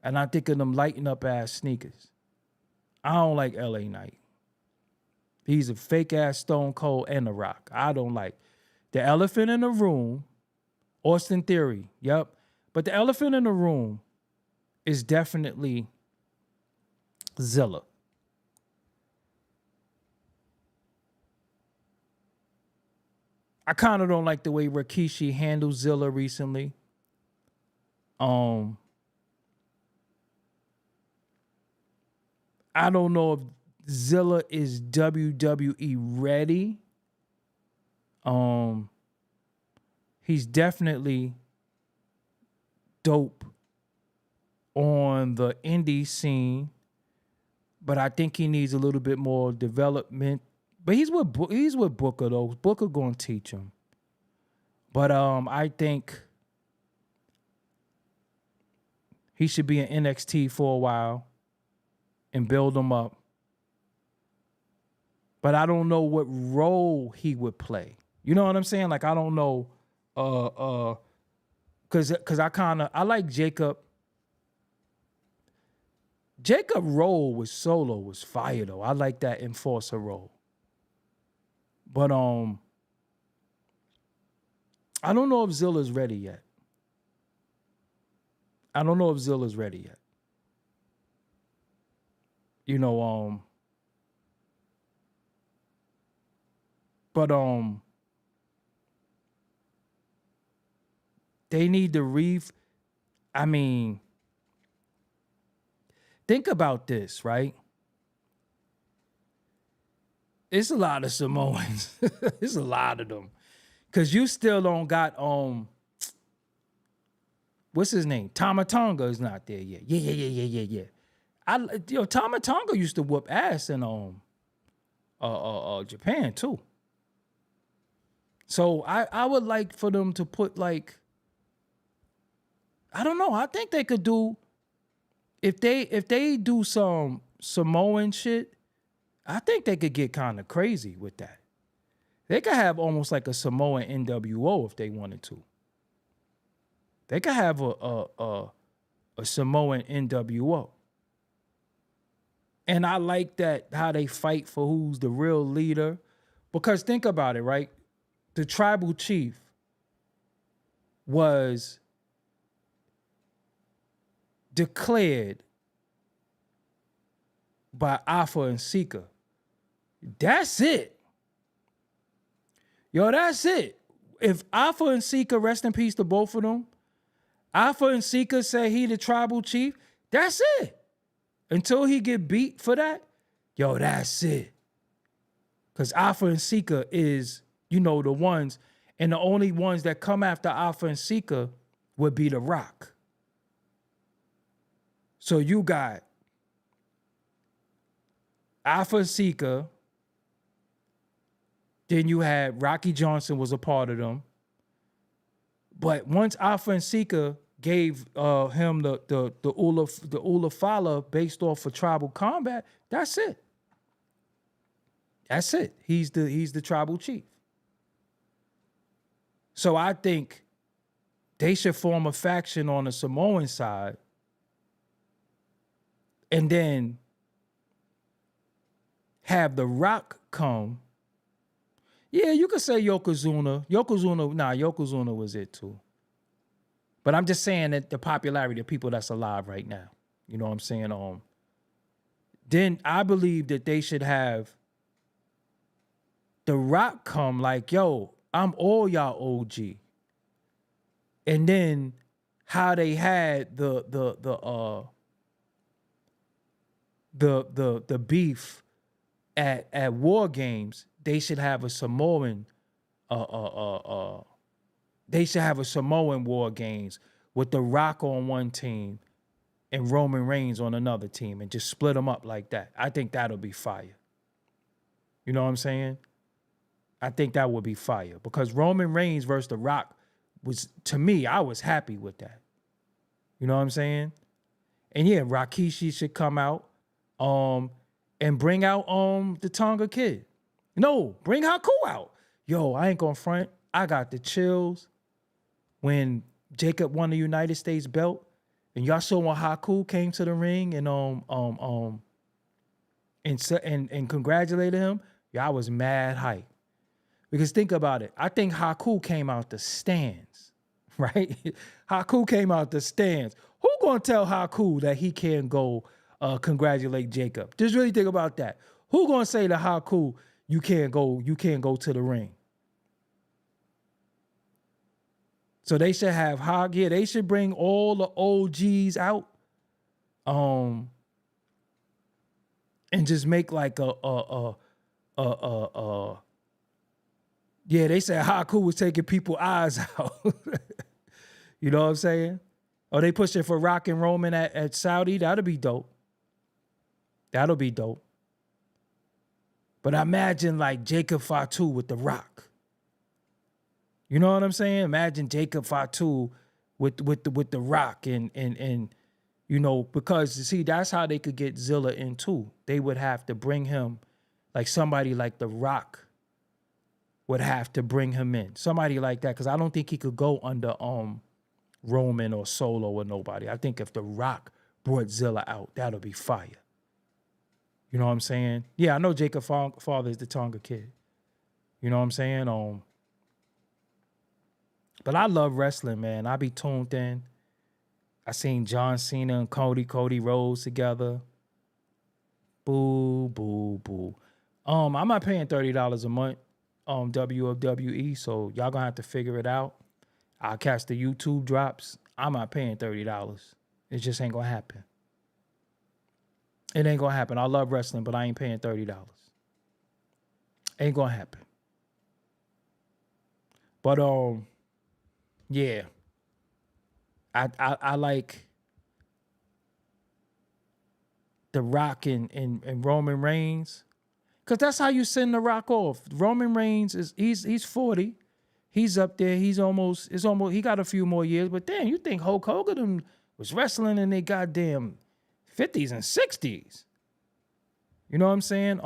and I think of them lighting up ass sneakers. I don't like LA Knight. He's a fake ass Stone Cold and The Rock. I don't like. The elephant in the room, Austin Theory, yep. But the elephant in the room is definitely Zilla. I kind of don't like the way Rikishi handled Zilla recently. I don't know if Zilla is WWE ready. He's definitely dope on the indie scene, but I think he needs a little bit more development. But he's with Booker though. Booker gonna teach him. But I think he should be in NXT for a while and build him up. But I don't know what role he would play. You know what I'm saying? Like, I don't know, cause I like Jacob. Jacob role with Solo was fire though. I like that enforcer role. But I don't know if Zilla's ready yet. You know, but they need to I mean, think about this, right? It's a lot of Samoans. It's a lot of them. Cause you still don't got what's his name? Tama Tonga is not there yet. Yeah. Tama Tonga used to whoop ass in Japan too. So I would like for them to put like, I don't know. I think they could do, if they do some Samoan shit, I think they could get kind of crazy with that. They could have almost like a Samoan NWO if they wanted to. They could have a Samoan NWO. And I like that, how they fight for who's the real leader. Because think about it, right? The tribal chief was declared by Alpha and Sika. That's it. Yo, that's it. If Alpha and Sika, rest in peace to both of them, Alpha and Sika say he the tribal chief, that's it. Until he get beat for that, yo, that's it. Because Alpha and Sika is, the ones, and the only ones that come after Alpha and Sika would be The Rock. So you got Alpha and Sika, Then you had Rocky Johnson was a part of them. But once Alpha and Sika gave him the Ula Fala based off of tribal combat, that's it. That's it. He's the tribal chief. So I think they should form a faction on the Samoan side, and then have The Rock come. Yeah, you could say Yokozuna. Yokozuna was it too. But I'm just saying that the popularity of people that's alive right now. You know what I'm saying? Then I believe that they should have The Rock come like, yo, I'm all y'all OG. And then how they had the beef at War Games, they should have a Samoan they should have a Samoan War Games with The Rock on one team and Roman Reigns on another team and just split them up like that. I think that'll be fire. You know what I'm saying? I think that would be fire because Roman Reigns versus The Rock was, to me, I was happy with that. You know what I'm saying? And yeah, Rikishi should come out and bring out the Tonga Kid. No, bring Haku out. Yo, I ain't gonna front. I got the chills when Jacob won the United States belt, and y'all saw when Haku came to the ring and congratulated him. Yeah, I was mad hype. Because think about it. I think Haku came out the stands, right? Haku came out the stands. Who gonna tell Haku that he can't go congratulate Jacob? Just really think about that. Who gonna say to Haku, you can't go to the ring? So they should have they should bring all the OGs out. And just make like they said Haku was taking people's eyes out. You know what I'm saying? Or they pushing for Rock and Roman at Saudi. That'll be dope. That'll be dope. But I imagine like Jacob Fatu with The Rock. You know what I'm saying? Imagine Jacob Fatu with the Rock and you know, because you see, that's how they could get Zilla in too. They would have to bring him, like somebody like The Rock would have to bring him in. Somebody like that, because I don't think he could go under Roman or Solo or nobody. I think if The Rock brought Zilla out, that'll be fire. You know what I'm saying? Yeah, I know Jacob father is the Tonga Kid. You know what I'm saying? But I love wrestling, man. I be tuned in. I seen John Cena and Cody Rhodes together. Boo, boo, boo. I'm not paying $30 a month on WWE, so y'all gonna have to figure it out. I'll catch the YouTube drops. I'm not paying $30. It just ain't gonna happen. It ain't gonna happen. I love wrestling, but I ain't paying $30. Ain't gonna happen. But yeah. I like The Rock and Roman Reigns. Cause that's how you send The Rock off. Roman Reigns he's 40. He's up there. He got a few more years. But damn, you think Hulk Hogan was wrestling in their goddamn 50s and 60s. You know what I'm saying?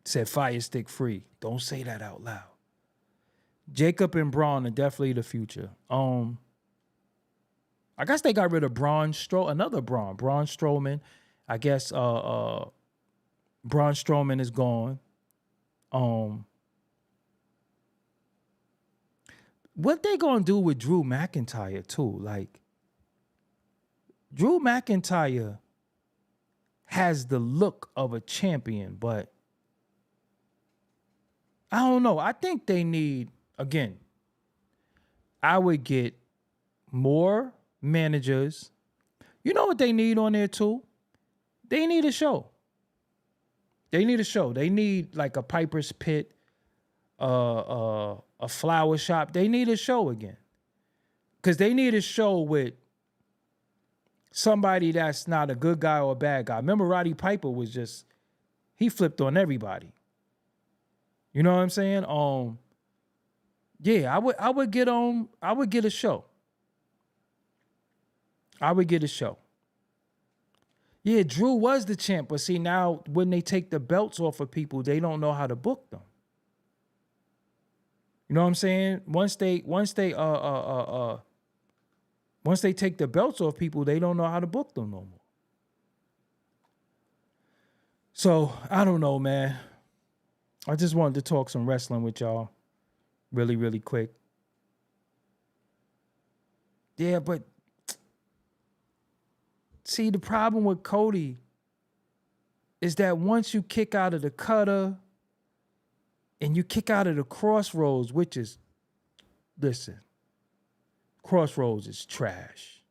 Said fire stick free. Don't say that out loud. Jacob and Braun are definitely the future. I guess they got rid of Braun Strowman. I guess Braun Strowman is gone. What they gonna do with Drew McIntyre too? Like, Drew McIntyre has the look of a champion, but I don't know. I think they need, again, I would get more managers. You know what they need on there too? They need a show. They need like a Piper's Pit, a flower shop. They need a show again. Because they need a show with somebody that's not a good guy or a bad guy. Remember, Roddy Piper was just, he flipped on everybody. You know what I'm saying? Yeah, I would get a show. I would get a show. Yeah, Drew was the champ, but see, now when they take the belts off of people, they don't know how to book them. You know what I'm saying? Once they take the belts off people, they don't know how to book them no more. So I don't know, man. I just wanted to talk some wrestling with y'all really, really quick. Yeah, but see, the problem with Cody is that once you kick out of the cutter and you kick out of the Crossroads, which is, listen, Crossroads is trash.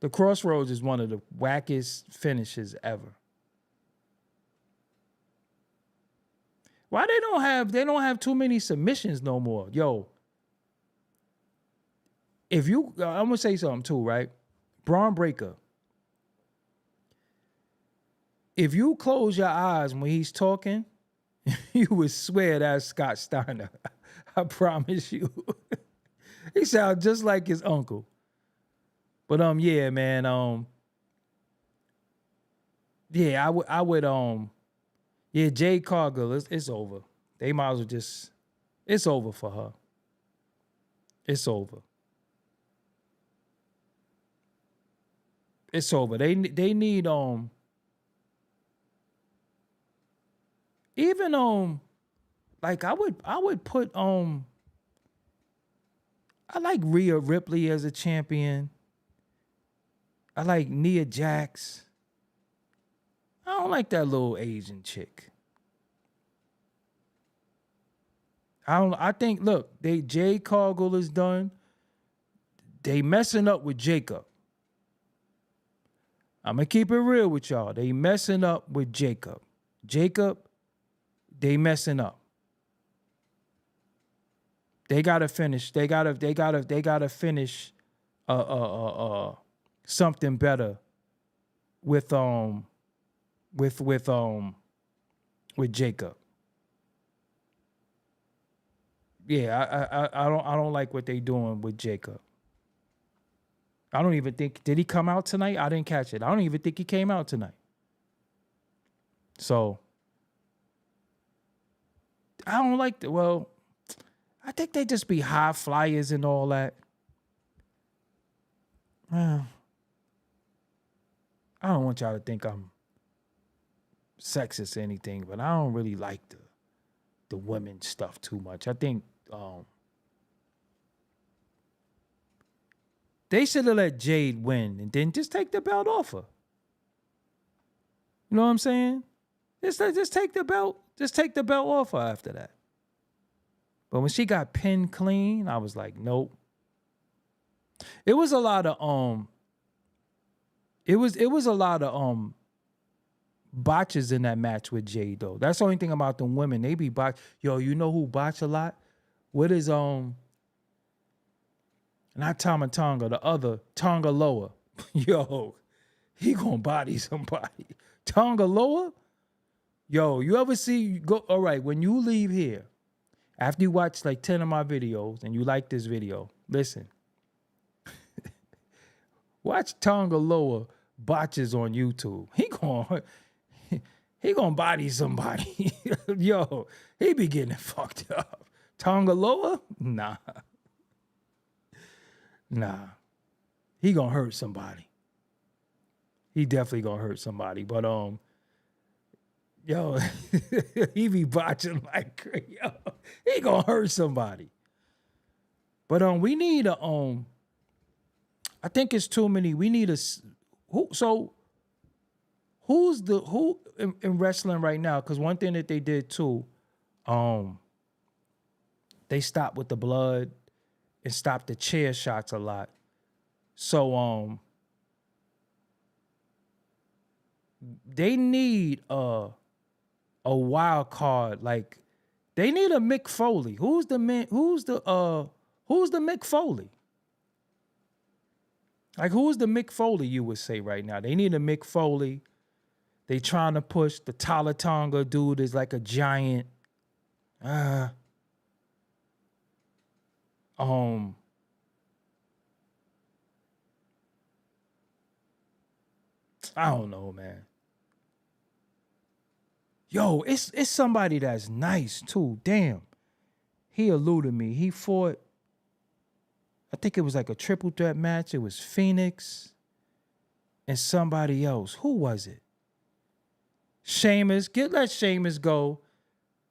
The Crossroads is one of the wackest finishes ever. Why they don't have too many submissions no more? Yo, if you, I'm gonna say something too, right? Braun Breaker. If you close your eyes when he's talking, you would swear that's Scott Steiner. I promise you. He sounds just like his uncle. But yeah, man. Yeah, I would yeah, Jade Cargill, it's over. They might as well just, it's over for her. It's over. It's over. They need even like I would put I like Rhea Ripley as a champion. I like Nia Jax. I don't like that little Asian chick. I think, look, Jade Cargill is done. They messing up with Jacob. I'm going to keep it real with y'all. They messing up with Jacob. Jacob, they messing up. They got to finish. They got to finish something better with Jacob. Yeah, I don't like what they doing with Jacob. I don't even think, did he come out tonight? I didn't catch it. I don't even think he came out tonight. So I don't like the, well, I think they just be high flyers and all that. I don't want y'all to think I'm sexist or anything, but I don't really like the women stuff too much. I think they should have let Jade win and then just take the belt off her. You know what I'm saying? Just take the belt. Just take the belt off her after that. But when she got pinned clean, I was like, nope. It was a lot of it was a lot of botches in that match with Jade though. That's the only thing about them women. They be botch. Yo, you know who botch a lot? What is not Tama Tonga, the other Tonga Loa. Yo, he gonna body somebody. Tonga Loa? Yo, you ever see go all right, when you leave here, after you watch like 10 of my videos and you like this video, listen. Watch Tonga Loa botches on YouTube. He gonna body somebody. Yo, he be getting fucked up. Tonga Loa? Nah. He gonna hurt somebody. He definitely gonna hurt somebody. But yo, he be botching like, yo, he gonna hurt somebody. But we need a I think it's too many. We need who's in wrestling right now? Because one thing that they did too, they stopped with the blood and stopped the chair shots a lot. So they need a wild card. Like they need a Mick Foley. Who's the Mick Foley? Like, who's the Mick Foley you would say right now? They need a Mick Foley. They trying to push the Talatonga dude is like a giant. I don't know, man. Yo, it's somebody that's nice too. Damn. He eluded me. He fought, I think it was like a triple threat match. It was Phoenix and somebody else. Who was it? Sheamus. Let Sheamus go.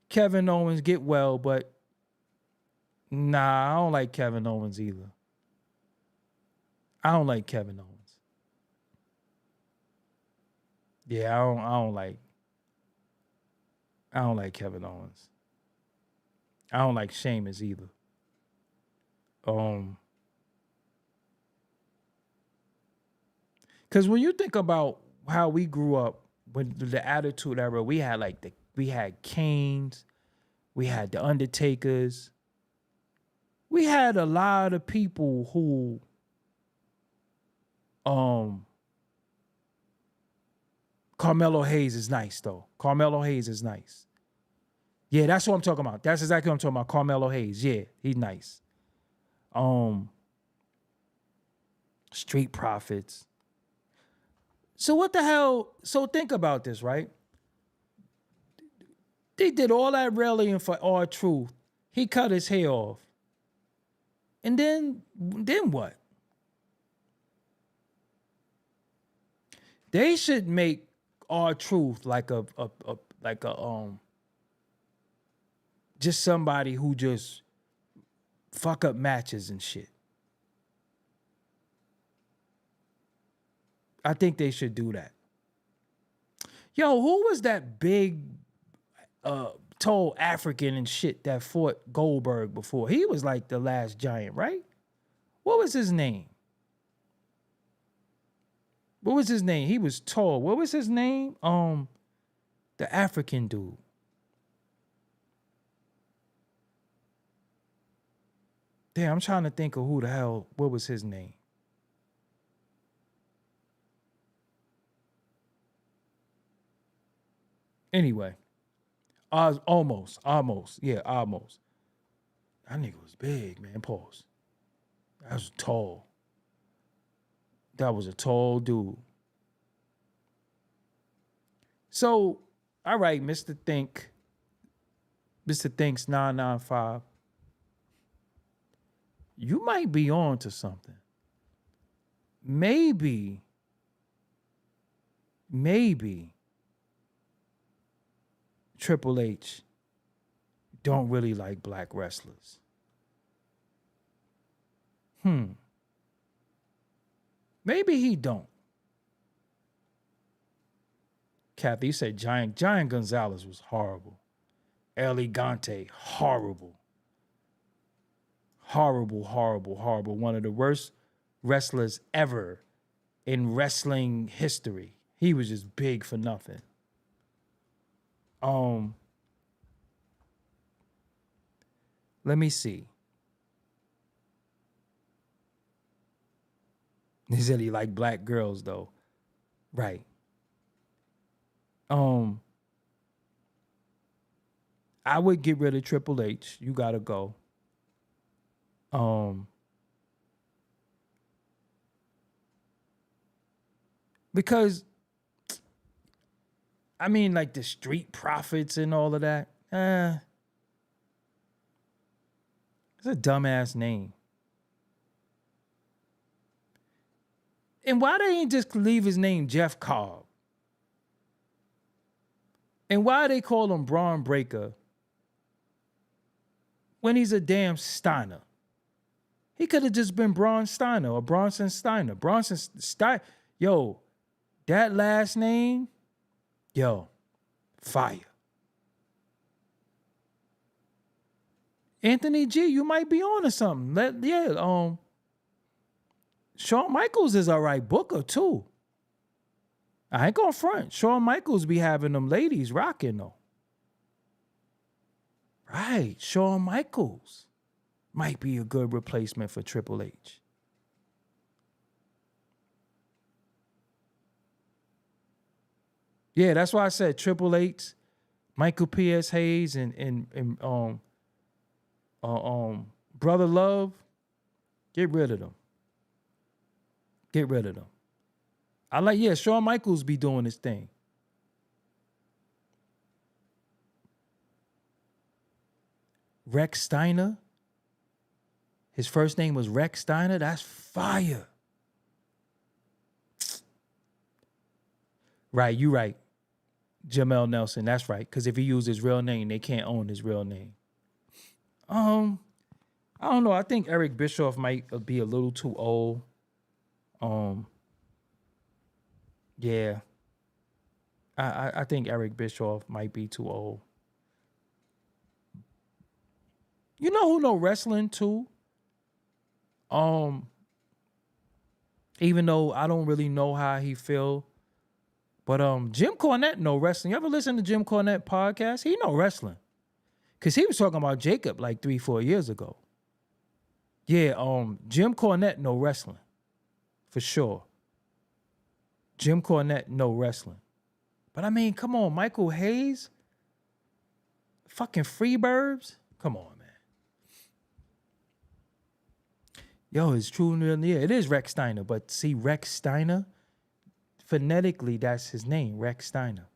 Kevin Owens get well, but nah, I don't like Kevin Owens either. I don't like Kevin Owens. Yeah, I don't like Kevin Owens. I don't like Sheamus either. Because when you think about how we grew up, when the Attitude Era, we had Kanes, we had the Undertakers, we had a lot of people who, Carmelo Hayes is nice though. Carmelo Hayes is nice. Yeah, that's what I'm talking about. That's exactly what I'm talking about. Carmelo Hayes. Yeah, he's nice. Street Profits. So what the hell? So think about this, right? They did all that rallying for R-Truth. He cut his hair off. And then what? They should make R-Truth like a just somebody who just fuck up matches and shit. I think they should do that. Yo, who was that big, tall African and shit that fought Goldberg before? He was like the last giant, right? What was his name? What was his name? He was tall. What was his name? The African dude. Damn, I'm trying to think of what was his name? Anyway, almost. Yeah, almost. That nigga was big, man. Pause. That was tall. That was a tall dude. So, all right, Mr. Thinks 995. You might be on to something. Maybe Triple H don't really like black wrestlers. Maybe he don't. Kathy, you said Giant Gonzalez was horrible. Elegante, horrible. Horrible. One of the worst wrestlers ever in wrestling history. He was just big for nothing. Let me see. He said he liked black girls though. Right. I would get rid of Triple H. You gotta go. Because I mean, like the Street Profits and all of that. It's a dumbass name. And why they ain't just leave his name Jeff Cobb? And why they call him Braun Breaker when he's a damn Steiner? He could have just been Braun Steiner or Bronson Steiner. Bronson Steiner. Yo, that last name, yo, fire. Anthony G, you might be on to something. Shawn Michaels is all right booker too. I ain't gonna front. Shawn Michaels be having them ladies rocking though. Right, Shawn Michaels might be a good replacement for Triple H. Yeah, that's why I said Triple H, Michael P.S. Hayes, and Brother Love. Get rid of them. Get rid of them. I like, yeah, Shawn Michaels be doing his thing. Rex Steiner. His first name was Rex Steiner. That's fire. Right, you right. Jamel Nelson, that's right. Because if he used his real name, they can't own his real name. I don't know. I think Eric Bischoff might be a little too old. Yeah. I think Eric Bischoff might be too old. You know who know wrestling too? Even though I don't really know how he feel, but Jim Cornette know wrestling. You ever listen to Jim Cornette podcast? He know wrestling. Cause he was talking about Jacob like 3-4 years ago. Yeah, Jim Cornette know wrestling. For sure. Jim Cornette know wrestling. But I mean, come on, Michael Hayes? Fucking Freebirds? Come on, man. Yo, it's true. Yeah, it is Rex Steiner. But see, Rex Steiner, phonetically, that's his name, Rex Steiner.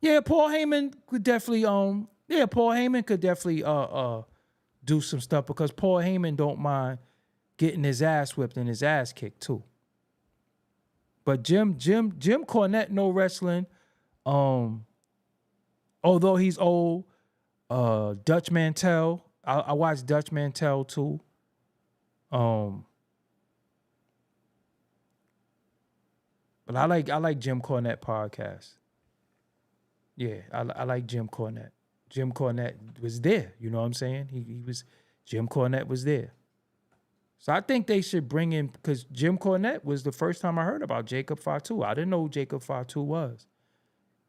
Yeah, Paul Heyman could definitely do some stuff because Paul Heyman don't mind getting his ass whipped and his ass kicked too. But Jim Cornette know wrestling. Although he's old, Dutch Mantel. I watched Dutch Mantel too. But I like Jim Cornette podcast. Yeah, I like Jim Cornette. Jim Cornette was there. You know what I'm saying? Jim Cornette was there. So I think they should bring in, because Jim Cornette was the first time I heard about Jacob Fatu. I didn't know who Jacob Fatu was.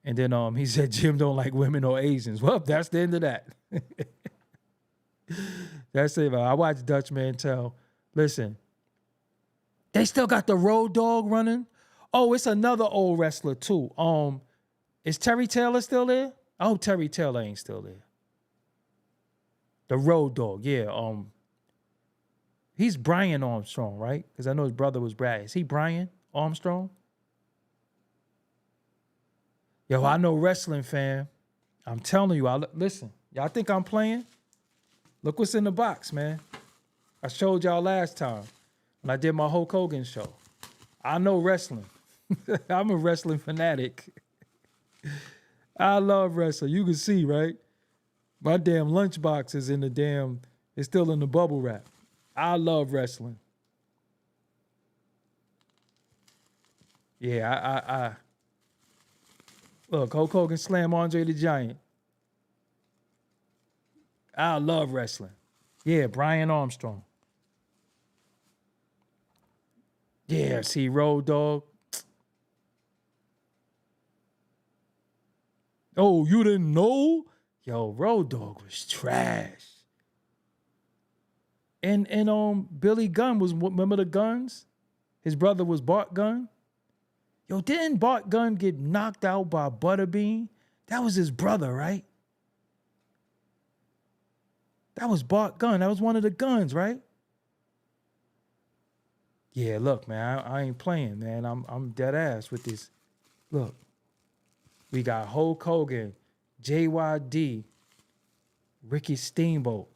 And then he said Jim don't like women or Asians. Well, that's the end of that. That's it. I watched Dutch Mantel. Listen, they still got the Road Dogg running. Oh, it's another old wrestler too. Is Terry Taylor still there? I hope Terry Taylor ain't still there. The Road Dogg, yeah. He's Brian Armstrong, right? Because I know his brother was Brad. Is he Brian Armstrong? Yo, I know wrestling, fam. I'm telling you, listen. Y'all think I'm playing? Look what's in the box, man. I showed y'all last time when I did my Hulk Hogan show. I know wrestling. I'm a wrestling fanatic. I love wrestling. You can see, right? My damn lunchbox is it's still in the bubble wrap. I love wrestling. Yeah, I look, Hulk Hogan slam Andre the Giant. I love wrestling. Yeah, Brian Armstrong. Yeah, see, Road Dogg. Oh, you didn't know? Yo, Road Dogg was trash. And Billy Gunn remember the Guns? His brother was Bart Gunn. Yo, didn't Bart Gunn get knocked out by Butterbean? That was his brother, right? That was Bart Gunn. That was one of the Guns, right? Yeah, look, man, I ain't playing, man. I'm dead ass with this. Look. We got Hulk Hogan, JYD, Ricky Steamboat,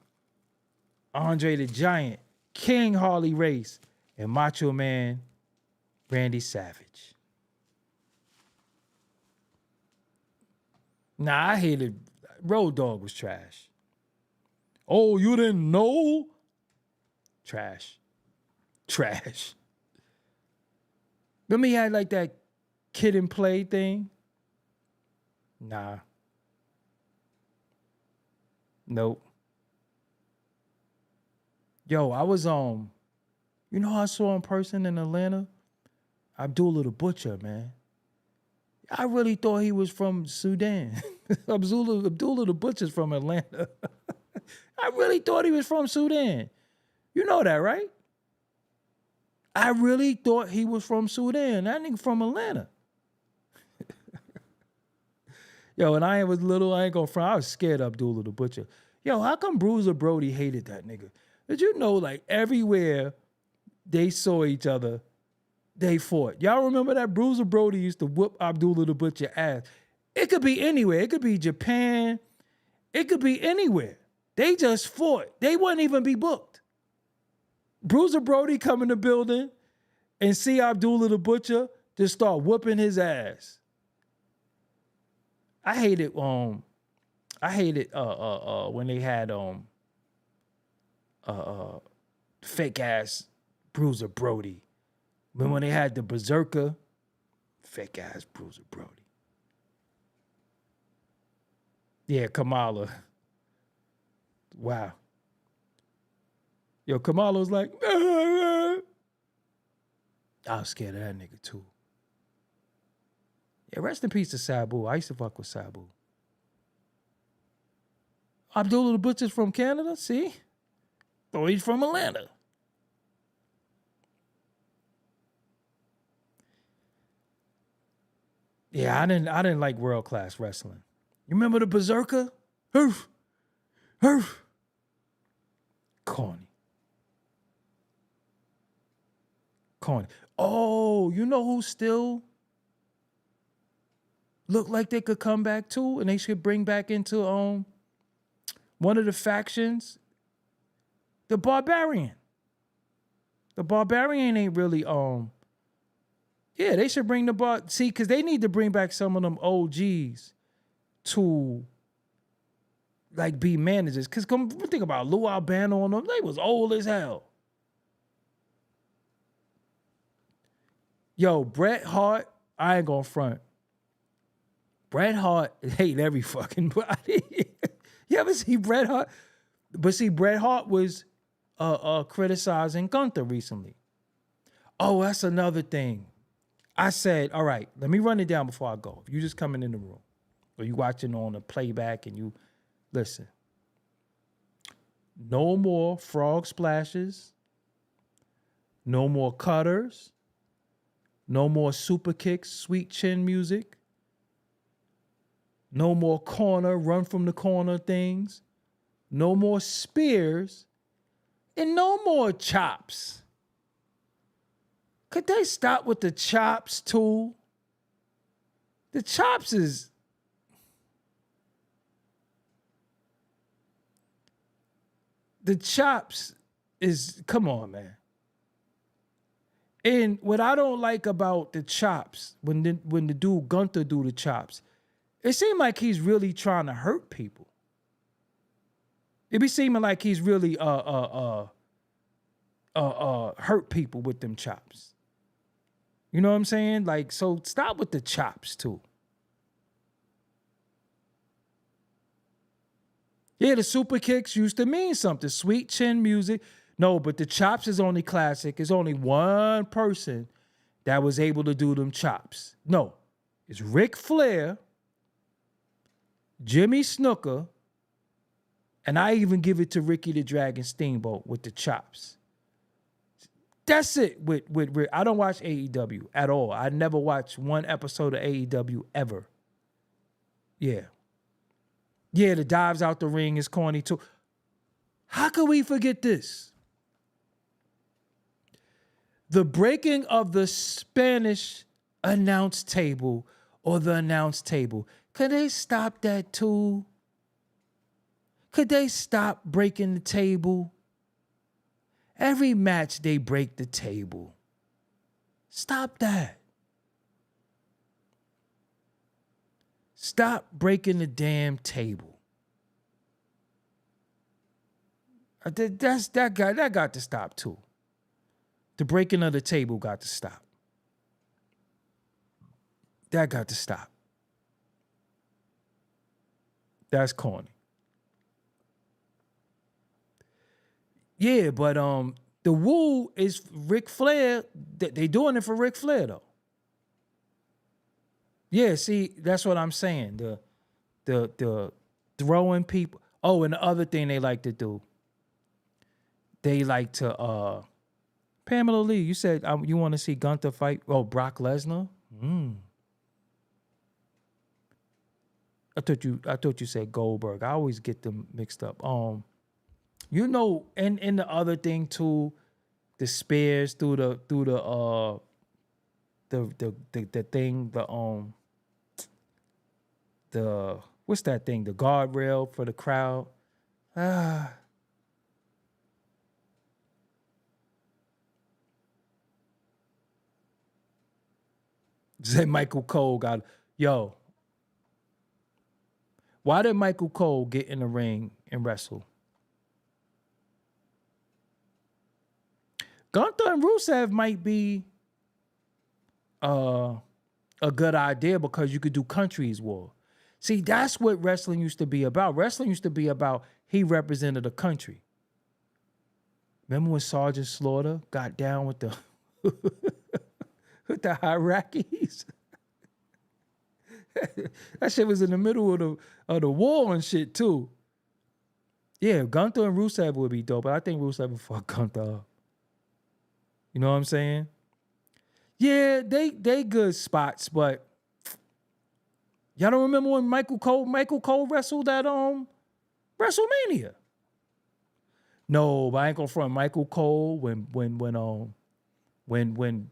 Andre the Giant, King Harley Race, and Macho Man Randy Savage. Nah, I hated Road Dogg was trash. Oh, you didn't know? Trash. Remember he had like that Kid and Play thing? Nah. Nope. Yo, I was you know how I saw in person in Atlanta? Abdullah the Butcher, man. I really thought he was from Sudan. Abdullah the Butcher's from Atlanta. I really thought he was from Sudan. You know that, right? I really thought he was from Sudan. That nigga from Atlanta. Yo, when I was little, I ain't gonna front. I was scared of Abdullah the Butcher. Yo, how come Bruiser Brody hated that nigga? Did you know, like, everywhere they saw each other, they fought? Y'all remember that Bruiser Brody used to whoop Abdullah the Butcher ass? It could be anywhere. It could be Japan. It could be anywhere. They just fought. They wouldn't even be booked. Bruiser Brody come in the building and see Abdullah the Butcher, just start whooping his ass. I hated when they had fake ass Bruiser Brody. When they had the Berserker, fake ass Bruiser Brody. Yeah, Kamala. Wow. Yo, Kamala was like, I was scared of that nigga too. Yeah, rest in peace to Sabu. I used to fuck with Sabu. Abdullah the Butcher's from Canada, see? Oh, he's from Atlanta. Yeah, I didn't like world class wrestling. You remember the Berserker? Hoof. Hoof. Corny. Oh, you know who still look like they could come back too, and they should bring back into one of the factions? The Barbarian. The Barbarian ain't really yeah, they should bring see, because they need to bring back some of them OGs to like be managers. Because come think about Lou Albano and them, they was old as hell. Yo, Bret Hart, I ain't gonna front. Bret Hart hate every fucking body. You ever see Bret Hart? But see, Bret Hart was criticizing Gunther recently. Oh, that's another thing. I said, all right, let me run it down before I go. If you just coming in the room or you watching on a playback and you listen. No more frog splashes. No more cutters. No more super kicks, sweet chin music. No more corner, run from the corner things. No more spears. And no more chops. Could they stop with the chops too? The chops is... The chops is... Come on, man. And what I don't like about the chops, when the dude Gunther do the chops, it seemed like he's really trying to hurt people. It be seeming like he's really hurt people with them chops. You know what I'm saying? Like, so stop with the chops too. Yeah, the super kicks used to mean something. Sweet chin music. No, but the chops is only classic. It's only one person that was able to do them chops. No, it's Ric Flair, Jimmy Snuka, and I even give it to Ricky the Dragon Steamboat with the chops. That's it. With I don't watch AEW at all. I never watched one episode of AEW ever. Yeah. Yeah, the dives out the ring is corny too. How could we forget this? The breaking of the Spanish announce table or the announce table. Could they stop that too? Could they stop breaking the table? Every match they break the table. Stop that. Stop breaking the damn table. That got to stop too. The breaking of the table got to stop. That got to stop. That's corny. Yeah, but the woo is Ric Flair. They doing it for Ric Flair though. Yeah, see, that's what I'm saying. The throwing people. Oh, and the other thing they like to do. They like to Pamela Lee, you said you want to see Gunther fight? Oh, Brock Lesnar? I thought you said Goldberg. I always get them mixed up. You know, and the other thing too, the spears through the thing, the what's that thing? The guardrail for the crowd. Say Michael Cole got yo. Why did Michael Cole get in the ring and wrestle? Gunther and Rusev might be a good idea because you could do countries war. See, that's what wrestling used to be about. Wrestling used to be about he represented a country. Remember when Sergeant Slaughter got down with the with the Iraqis? That shit was in the middle of the war and shit too. Yeah, Gunther and Rusev would be dope, but I think Rusev would fuck Gunther up. You know what I'm saying? Yeah, they good spots, but y'all don't remember when Michael Cole wrestled at WrestleMania? No, but I ain't gonna front Michael Cole when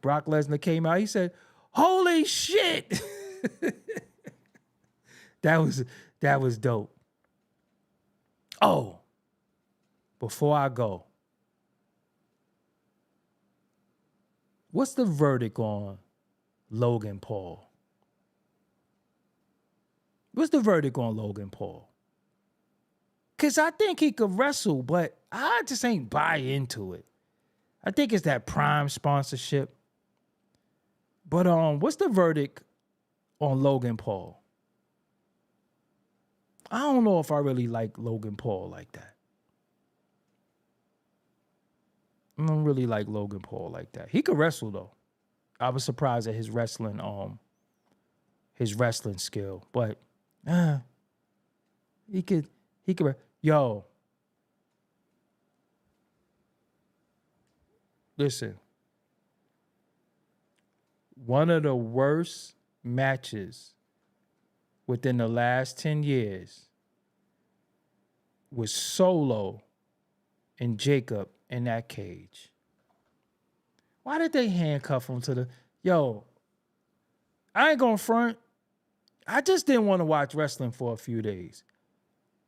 Brock Lesnar came out, he said, "Holy shit." That was dope. Oh, before I go, what's the verdict on Logan Paul? What's the verdict on Logan Paul? Because I think he could wrestle, but I just ain't buy into it. I think it's that Prime sponsorship. But what's the verdict on Logan Paul? I don't know if I really like Logan Paul like that. I don't really like Logan Paul like that. He could wrestle though. I was surprised at his wrestling skill, but he could. Yo, listen. One of the worst matches within the last 10 years was Solo and Jacob in that cage. Why did they handcuff him to the... Yo, I ain't gonna front. I just didn't want to watch wrestling for a few days.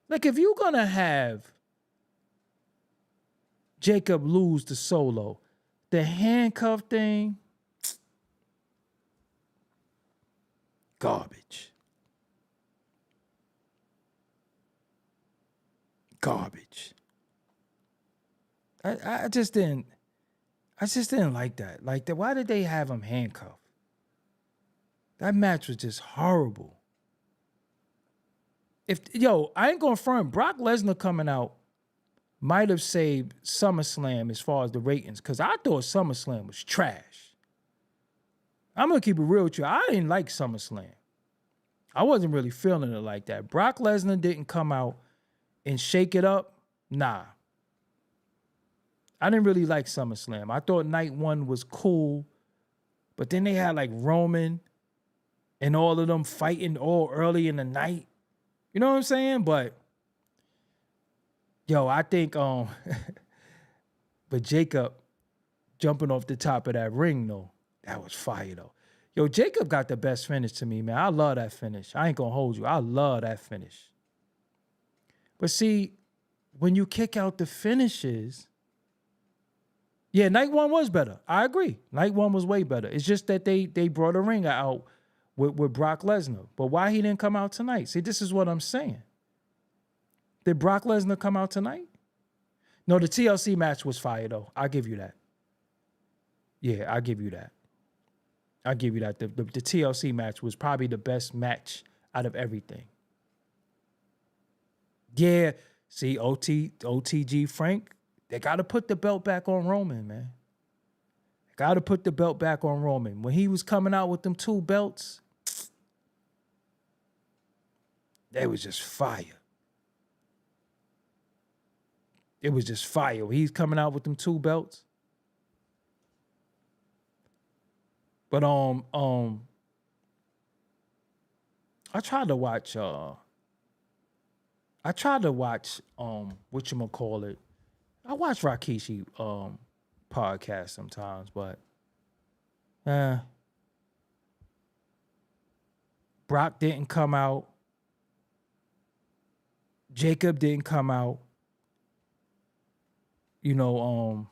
Like, if you're gonna have Jacob lose to Solo, the handcuff thing, garbage. I just didn't like that. Like that. Why did they have him handcuffed? That match was just horrible. I ain't gonna front. Brock Lesnar coming out might have saved SummerSlam as far as the ratings, because I thought SummerSlam was trash. I'm gonna keep it real with you. I didn't like SummerSlam. I wasn't really feeling it like that. Brock Lesnar didn't come out and shake it up. Nah. I didn't really like SummerSlam. I thought night one was cool, but then they had like Roman and all of them fighting all early in the night. You know what I'm saying? But I think but Jacob jumping off the top of that ring though, that was fire though. Jacob got the best finish to me, man. I love that finish. I ain't gonna hold you. I love that finish. But see, when you kick out the finishes, yeah, night one was better. I agree. Night one was way better. It's just that they brought a ringer out with Brock Lesnar. But why he didn't come out tonight? See, this is what I'm saying. Did Brock Lesnar come out tonight? No, the TLC match was fire, though. I'll give you that. Yeah, I'll give you that. I'll give you that. The TLC match was probably the best match out of everything. Yeah, see, OTG Frank, they got to put the belt back on Roman, man. They got to put the belt back on Roman. When he was coming out with them 2 belts, they was just fire. It was just fire. When he's coming out with them 2 belts. But I tried to watch I tried to watch whatchamacallit. I watch Rikishi podcast sometimes, but Brock didn't come out. Jacob didn't come out. You know,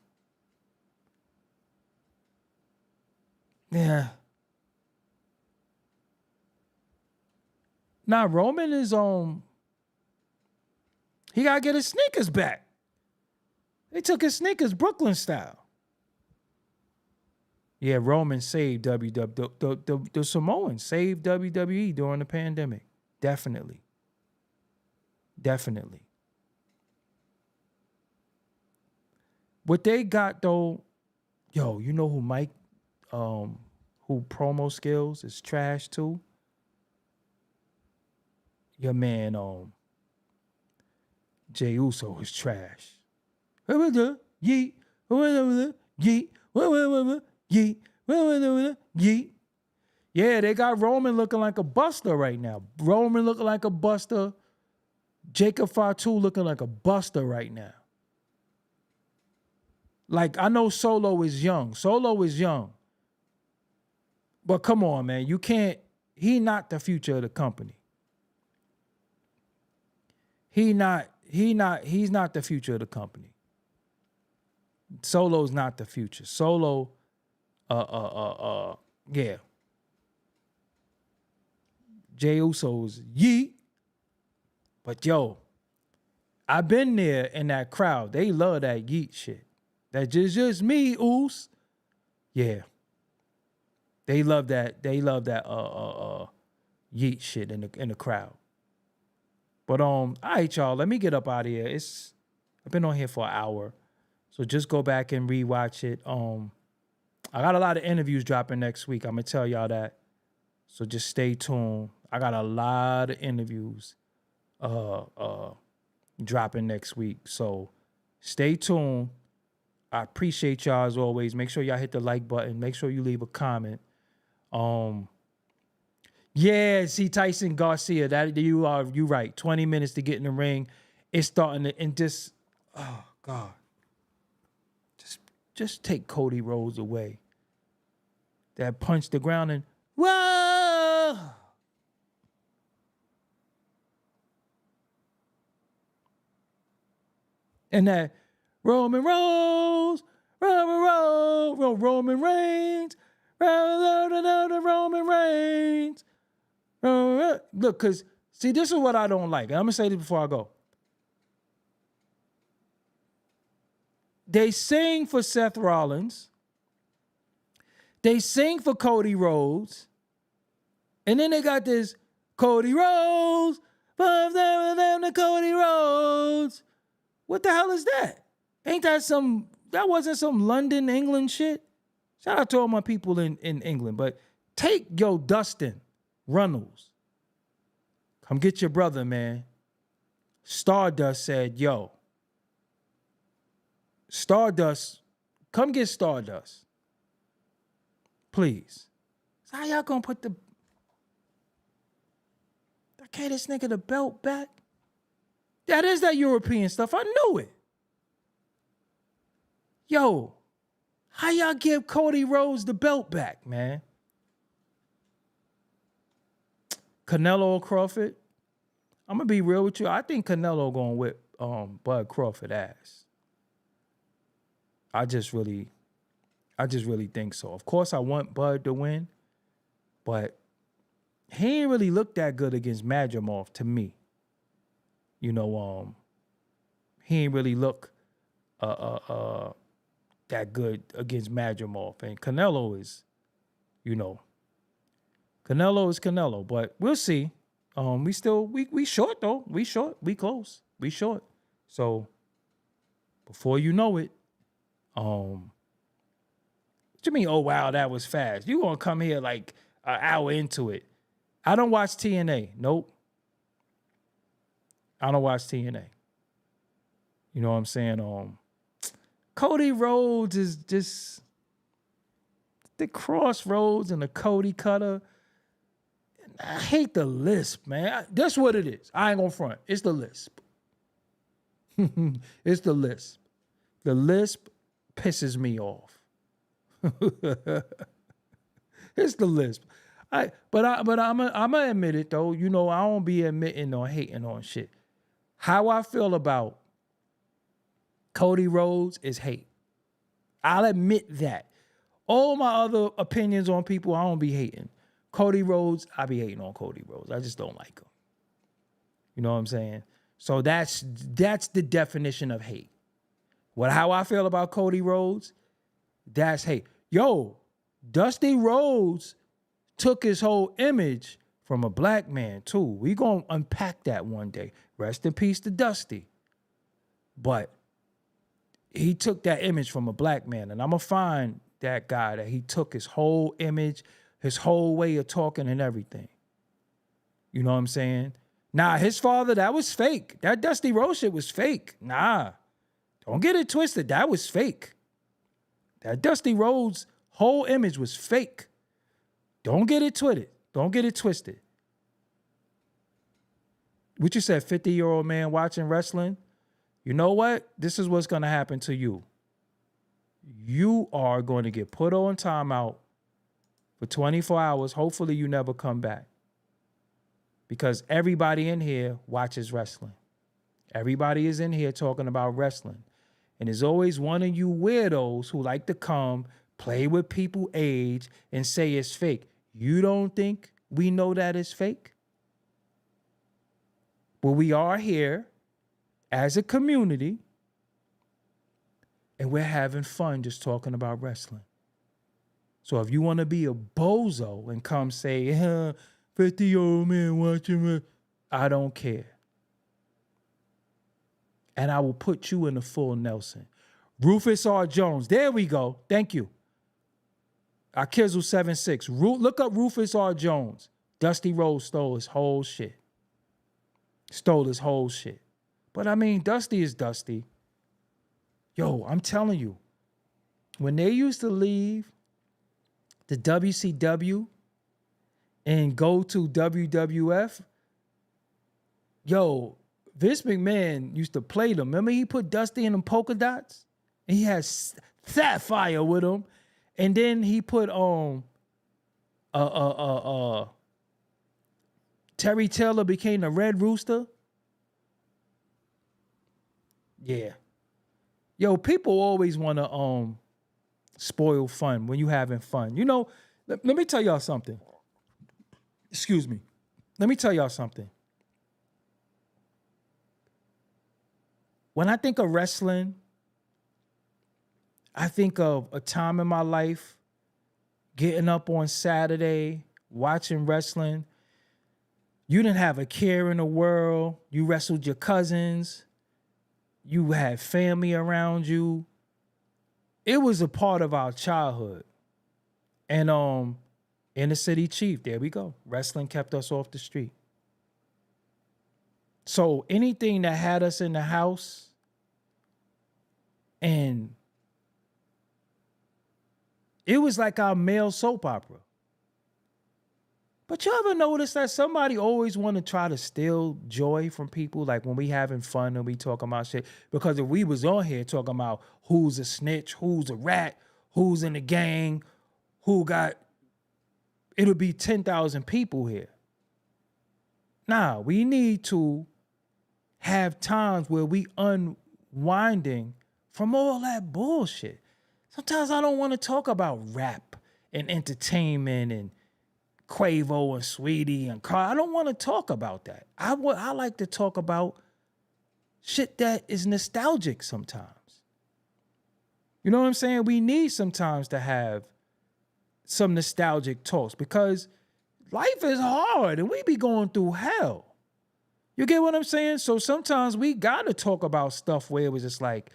yeah. Now Roman is he gotta get his sneakers back. They took his sneakers Brooklyn style. Yeah, Roman saved WWE. The Samoans saved WWE during the pandemic. Definitely. What they got though, yo, you know who Mike, who promo skills is trash too? Your man, Jey Uso is trash. Yeet, yeet, yeet. Yeah, they got Roman looking like a buster right now. Roman looking like a buster. Jacob Fatu looking like a buster right now. Like, I know Solo is young. But come on, man. You can't, he's not the future of the company. He's not the future of the company. Solo's not the future. Solo, yeah. Jey Uso's yeet. But yo, I've been there in that crowd. They love that yeet shit. That's just me, Oos. Yeah. They love that yeet shit in the crowd. But all right, y'all, let me get up out of here. I've been on here for an hour. So just go back and rewatch it. I got a lot of interviews dropping next week. I'm gonna tell y'all that. So just stay tuned. I got a lot of interviews dropping next week. So stay tuned. I appreciate y'all as always. Make sure y'all hit the like button. Make sure you leave a comment. Yeah, see Tyson Garcia. That you right. 20 minutes to get in the ring. It's starting to, and just, oh God. Just take Cody Rhodes away. That punch the ground and whoa. And that Roman Reigns, Roman Reigns. Look, because, see, this is what I don't like. I'm going to say this before I go. They sing for Seth Rollins. They sing for Cody Rhodes. And then they got this Cody Rhodes, the Cody Rhodes. What the hell is that? Ain't that that wasn't some London, England shit? Shout out to all my people in England. But take Dustin Runnels. Come get your brother, man. Stardust said, Stardust, come get Stardust. Please. So how y'all gonna put okay, this nigga the belt back? That is that European stuff. I knew it. Yo, how y'all give Cody Rhodes the belt back, man? Canelo or Crawford? I'm gonna be real with you. I think Canelo gonna whip Bud Crawford ass. I just really think so. Of course, I want Bud to win, but he ain't really looked that good against Madrimov to me. You know, he ain't really look that good against Madrimov. And Canelo is, Canelo is Canelo. But we'll see. We short though. We short. We close. We short. So before you know it, what you mean, oh wow, that was fast? You gonna come here like an hour into it. I don't watch TNA. Nope. I don't watch TNA. You know what I'm saying? Cody Rhodes is just the Crossroads and the Cody Cutter. I hate the lisp, man. That's what it is. I ain't gonna front. It's the lisp. It's the lisp. The lisp pisses me off. It's the lisp. But I'm gonna admit it though. You know, I don't be admitting or hating on shit. How I feel about Cody Rhodes is hate. I'll admit that. All my other opinions on people, I don't be hating. Cody Rhodes, I be hating on Cody Rhodes. I just don't like him. You know what I'm saying? So that's the definition of hate. How I feel about Cody Rhodes, that's hate. Yo, Dusty Rhodes took his whole image from a black man too. We gonna unpack that one day. Rest in peace to Dusty. But he took that image from a black man, and I'm gonna find that guy that he took his whole image, his whole way of talking and everything. You know what I'm saying? Nah, his father, that was fake. That Dusty Rhodes shit was fake. Nah, don't get it twisted. That was fake. That Dusty Rhodes whole image was fake. Don't get it twisted. Don't get it twisted. What you said, 50-year-old man watching wrestling? You know what? This is what's going to happen to you. You are going to get put on timeout for 24 hours. Hopefully you never come back. Because everybody in here watches wrestling. Everybody is in here talking about wrestling. And there's always one of you weirdos who like to come, play with people's age, and say it's fake. You don't think we know that it's fake? But we are here as a community, and we're having fun just talking about wrestling. So if you want to be a bozo and come say, 50-year-old man watching it, I don't care. And I will put you in a full Nelson. Rufus R. Jones. There we go. Thank you. Akizzle 76. Look up Rufus R. Jones. Dusty Rhodes stole his whole shit. But I mean, Dusty is Dusty. Yo, I'm telling you, when they used to leave the WCW and go to WWF, yo, Vince McMahon used to play them. Remember he put Dusty in them polka dots? And he has Sapphire with him. And then he put Terry Taylor became the Red Rooster. Yeah. Yo, people always want to spoil fun when you having fun. You know, let me tell y'all something. Excuse me. Let me tell y'all something. When I think of wrestling, I think of a time in my life getting up on Saturday, watching wrestling. You didn't have a care in the world. You wrestled your cousins. You had family around you. It was a part of our childhood. And Inner City Chief, there we go. Wrestling kept us off the street. So anything that had us in the house, and it was like our male soap opera. But you ever notice that somebody always want to try to steal joy from people? Like when we having fun and we talking about shit. Because if we was on here talking about who's a snitch, who's a rat, who's in the gang, it'll be 10,000 people here. Nah, we need to have times where we unwinding from all that bullshit. Sometimes I don't want to talk about rap and entertainment and Quavo and Sweetie and Carl. I don't want to talk about that. I like to talk about shit that is nostalgic sometimes. You know what I'm saying? We need sometimes to have some nostalgic talks because life is hard and we be going through hell. You get what I'm saying? So sometimes we got to talk about stuff where it was just like,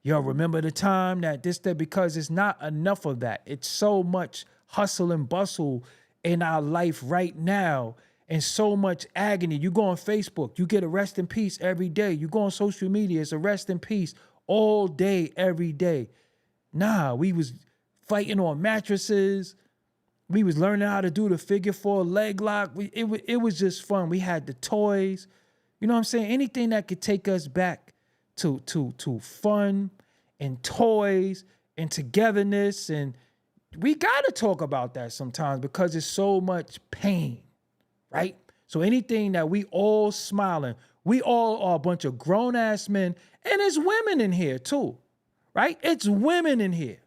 yo, remember the time that because it's not enough of that. It's so much hustle and bustle in our life right now and so much agony. You go on Facebook, you get a rest in peace every day. You go on social media, it's a rest in peace all day, every day. Nah, we was fighting on mattresses. We was learning how to do the figure 4 leg lock. It was just fun. We had the toys. You know what I'm saying? Anything that could take us back to fun and toys and togetherness. And we got to talk about that sometimes because it's so much pain, right? So anything that we all smiling, we all are a bunch of grown ass men, and there's women in here too, right? It's women in here.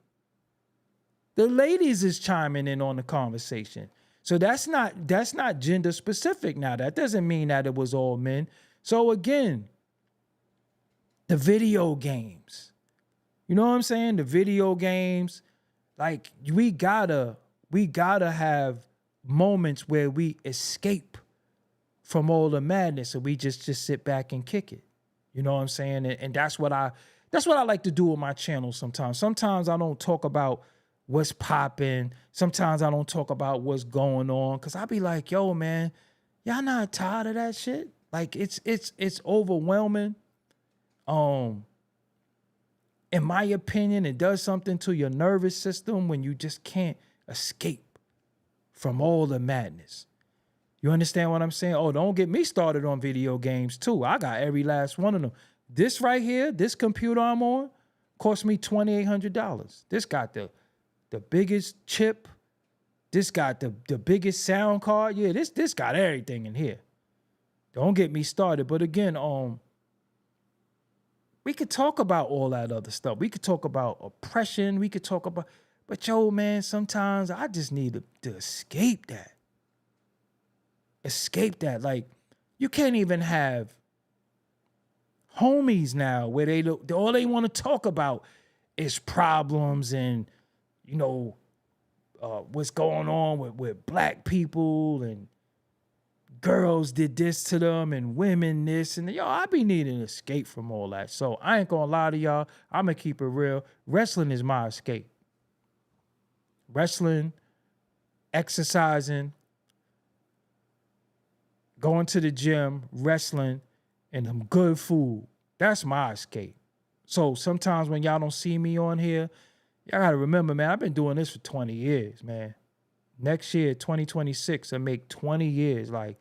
The ladies is chiming in on the conversation. So that's not gender specific now. That doesn't mean that it was all men. So again, the video games. You know what I'm saying? The video games, like we gotta have moments where we escape from all the madness and we just sit back and kick it. You know what I'm saying? And that's what I like to do with my channel sometimes. Sometimes I don't talk about what's popping. Sometimes I don't talk about what's going on because I be like, yo, man, y'all not tired of that shit? Like it's overwhelming. In my opinion, it does something to your nervous system when you just can't escape from all the madness. You understand what I'm saying? Oh, don't get me started on video games too. I got every last one of them. This right here, this computer I'm on, cost me $2,800. This got the biggest chip. This got the biggest sound card. Yeah, this got everything in here. Don't get me started. But again, we could talk about all that other stuff. We could talk about oppression. We could talk about, but yo, man, sometimes I just need to escape that. Escape that. Like, you can't even have homies now where all they want to talk about is problems and, you know, what's going on with black people and girls did this to them and women this and yo, I be needing to escape from all that. So I ain't gonna lie to y'all. I'm gonna keep it real. Wrestling is my escape. Wrestling, exercising, going to the gym, wrestling, and some good food. That's my escape. So sometimes when y'all don't see me on here, y'all gotta remember, man, I've been doing this for 20 years, man. Next year, 2026, I make 20 years. Like,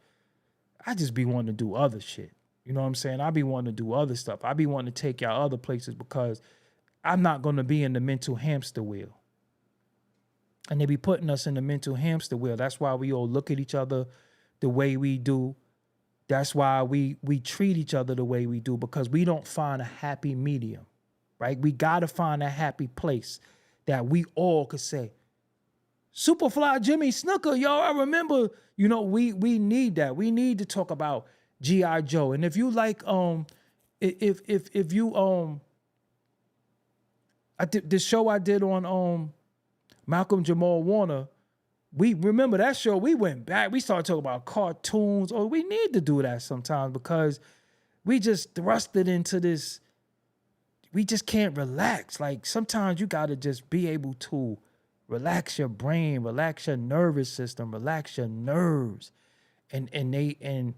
I just be wanting to do other shit. You know what I'm saying? I be wanting to do other stuff. I be wanting to take y'all other places because I'm not going to be in the mental hamster wheel. And they be putting us in the mental hamster wheel. That's why we all look at each other the way we do. That's why we treat each other the way we do, because we don't find a happy medium, right? We got to find a happy place that we all could say, Superfly Jimmy Snuka, yo, I remember, you know, we need that. We need to talk about G.I. Joe. And if you like, if you, I did the show I did on Malcolm Jamal Warner, we remember that show, we went back, we started talking about cartoons. Oh, we need to do that sometimes because we just thrusted into this, we just can't relax. Like sometimes you got to just be able to relax your brain, relax your nervous system, relax your nerves. And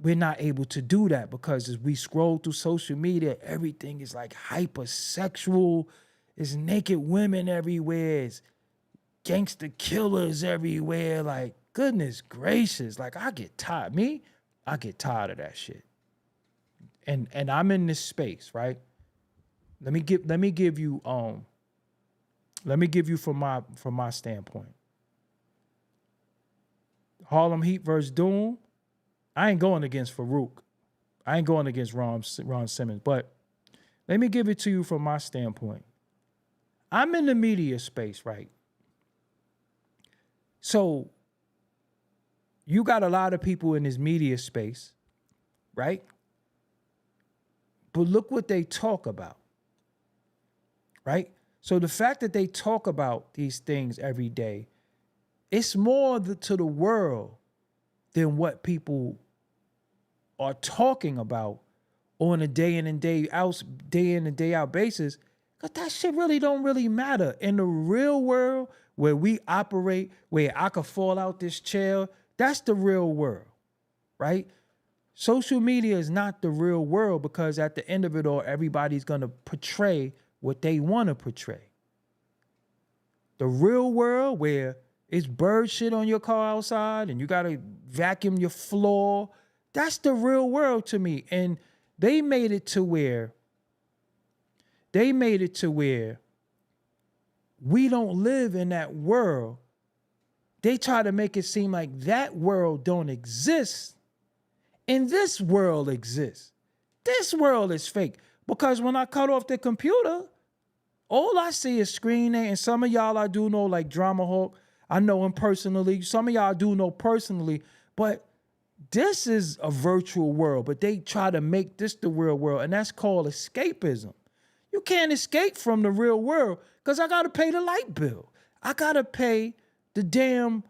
we're not able to do that because as we scroll through social media, everything is like hypersexual. There's naked women everywhere. It's gangster killers everywhere. Like, goodness gracious. Like, I get tired. I get tired of that shit. And I'm in this space, right? Let me give you from my standpoint. Harlem Heat versus Doom. I ain't going against Farouk. I ain't going against Ron Simmons. But let me give it to you from my standpoint. I'm in the media space, right? So you got a lot of people in this media space, right? But look what they talk about, right? So the fact that they talk about these things every day, it's more to the world than what people are talking about on a day in and day out basis, because that shit really don't really matter. In the real world where we operate, where I could fall out this chair, that's the real world, right? Social media is not the real world because at the end of it all, everybody's going to portray what they want to portray. The real world where it's bird shit on your car outside and you got to vacuum your floor, that's the real world to me. And they made it to where they made it to where we don't live in that world. They try to make it seem like that world don't exist and this world exists. This world is fake. Because when I cut off the computer, all I see is screen name. And some of y'all I do know, like Drama Hawk, I know him personally. Some of y'all I do know personally. But this is a virtual world. But they try to make this the real world. And that's called escapism. You can't escape from the real world because I got to pay the light bill. I got to pay the damn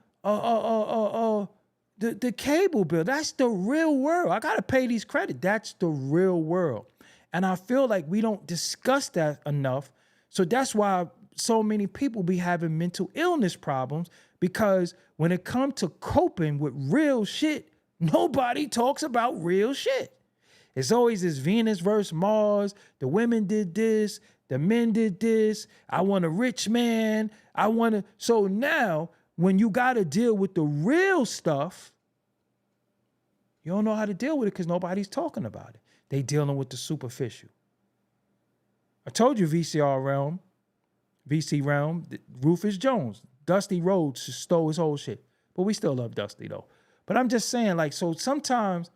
the cable bill. That's the real world. I got to pay these credits. That's the real world. And I feel like we don't discuss that enough. So that's why so many people be having mental illness problems, because when it comes to coping with real shit, nobody talks about real shit. It's always this Venus versus Mars. The women did this. The men did this. I want a rich man. So now when you got to deal with the real stuff, you don't know how to deal with it because nobody's talking about it. They dealing with the superficial. I told you VC Realm, Rufus Jones, Dusty Rhodes stole his whole shit. But we still love Dusty though. But I'm just saying, like, so sometimes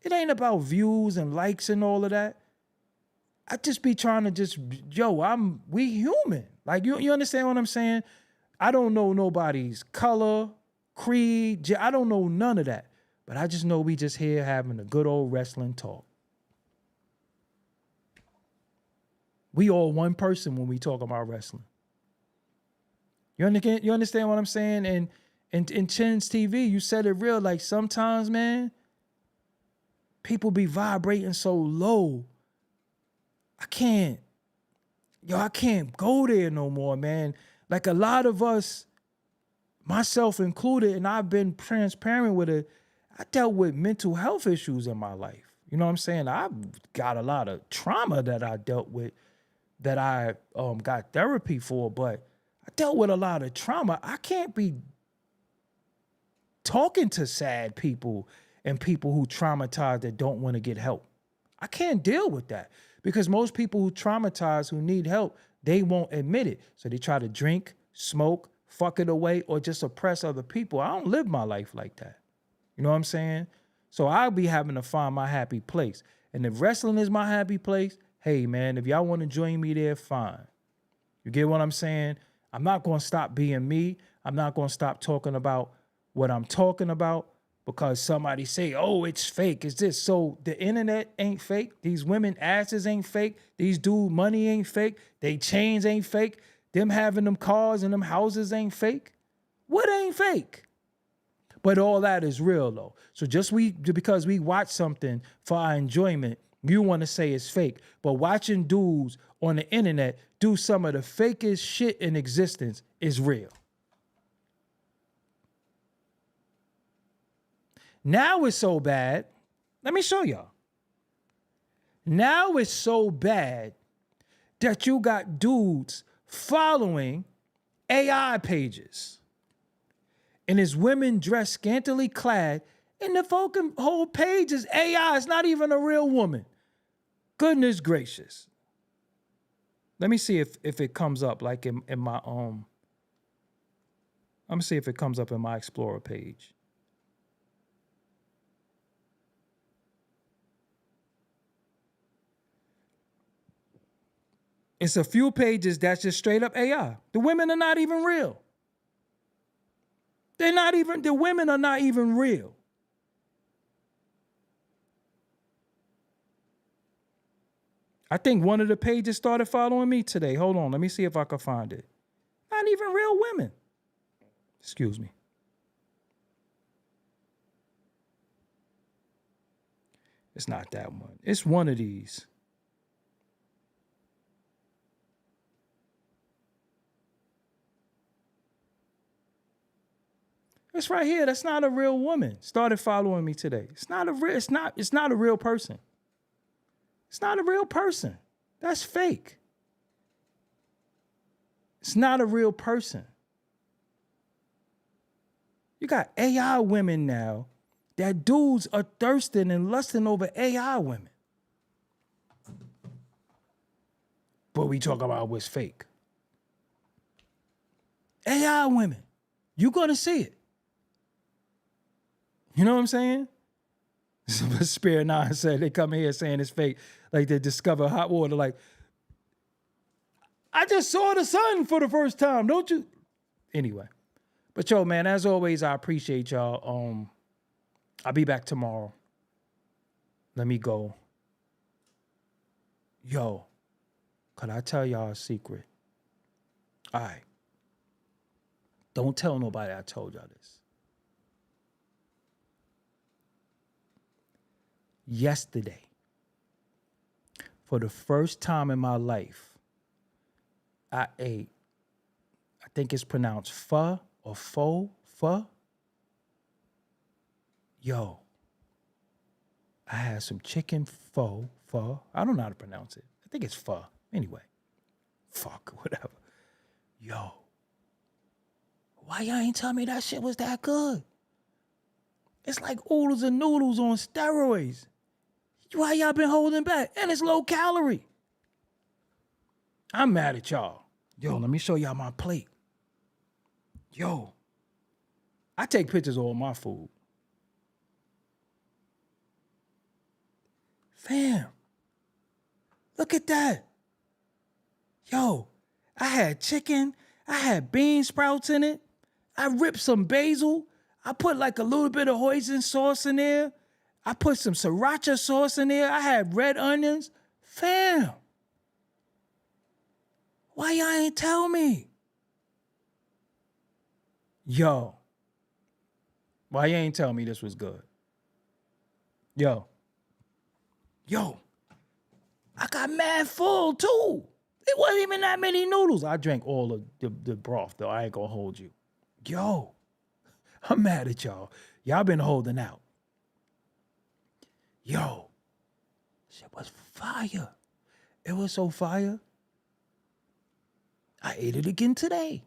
it ain't about views and likes and all of that. I just be trying to we human. Like, you understand what I'm saying? I don't know nobody's color, creed. I don't know none of that. But I just know we just here having a good old wrestling talk. We all one person when we talk about wrestling. You understand what I'm saying? And in Chin's TV, you said it real. Like, sometimes, man, people be vibrating so low. I can't go there no more, man. Like, a lot of us, myself included, and I've been transparent with it, I dealt with mental health issues in my life. You know what I'm saying? I've got a lot of trauma that I dealt with that I got therapy for, but I dealt with a lot of trauma. I can't be talking to sad people and people who traumatized that don't want to get help. I can't deal with that because most people who traumatize, who need help, they won't admit it. So they try to drink, smoke, fuck it away, or just oppress other people. I don't live my life like that. You know what I'm saying? So I'll be having to find my happy place. And if wrestling is my happy place, hey, man, if y'all want to join me there, fine. You get what I'm saying? I'm not going to stop being me. I'm not going to stop talking about what I'm talking about because somebody say, oh, it's fake. It's this. So the internet ain't fake. These women asses ain't fake. These dude money ain't fake. They chains ain't fake. Them having them cars and them houses ain't fake. What ain't fake? But all that is real, though. So just because we watch something for our enjoyment, you want to say it's fake. But watching dudes on the internet do some of the fakest shit in existence is real. Now it's so bad. Let me show y'all. Now it's so bad that you got dudes following AI pages. And his women dressed scantily clad, and the fucking whole page is AI. It's not even a real woman. Goodness gracious. Let me see if it comes up like in my I'm gonna see if it comes up in my Explorer page. It's a few pages that's just straight up AI. The women are not even real. The women are not even real. I think one of the pages started following me today. Hold on, let me see if I can find it. Not even real women. Excuse me. It's not that one. It's one of these. It's right here. That's not a real woman. Started following me today. It's not a real person. It's not a real person. That's fake. It's not a real person. You got AI women now that dudes are thirsting and lusting over AI women. but we talk about what's fake. AI women, you're gonna see it. You know what I'm saying? Spear 9 said they come here saying it's fake, like they discover hot water. Like, I just saw the sun for the first time, don't you? Anyway, but yo, man, as always, I appreciate y'all. I'll be back tomorrow. Let me go. Yo, could I tell y'all a secret? All right. Don't tell nobody I told y'all this. Yesterday, for the first time in my life, I ate, I think it's pronounced pho or pho. Yo, I had some chicken pho. I don't know how to pronounce it. I think it's pho. Anyway, fuck, whatever. Yo, why y'all ain't tell me that shit was that good? It's like oodles and noodles on steroids. Why y'all been holding back? And it's low calorie. I'm mad at y'all. Yo, let me show y'all my plate. Yo, I take pictures of all my food. Fam, look at that. Yo, I had chicken. I had bean sprouts in it. I ripped some basil. I put like a little bit of hoisin sauce in there. I put some sriracha sauce in there. I had red onions. Fam, why y'all ain't tell me? Yo, why you ain't tell me this was good? Yo, I got mad full too. It wasn't even that many noodles. I drank all of the broth though. I ain't gonna hold you. Yo, I'm mad at y'all. Y'all been holding out. Yo, shit was fire. It was so fire. I ate it again today.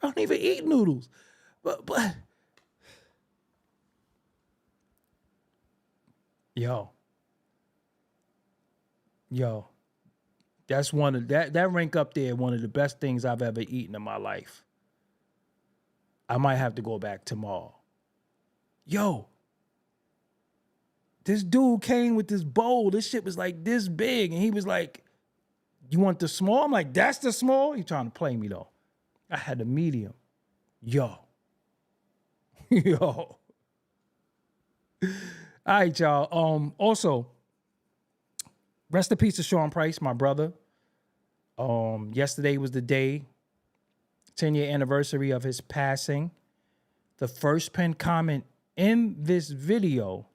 I don't even eat noodles. But yo, that's one of that rank up there, one of the best things I've ever eaten in my life. I might have to go back tomorrow. Yo, this dude came with this bowl. This shit was like this big. And he was like, you want the small? I'm like, that's the small? He trying to play me though. I had the medium. Yo. All right, y'all. Also, rest in peace to Sean Price, my brother. Yesterday was the day, 10-year anniversary of his passing. The first pinned comment in this video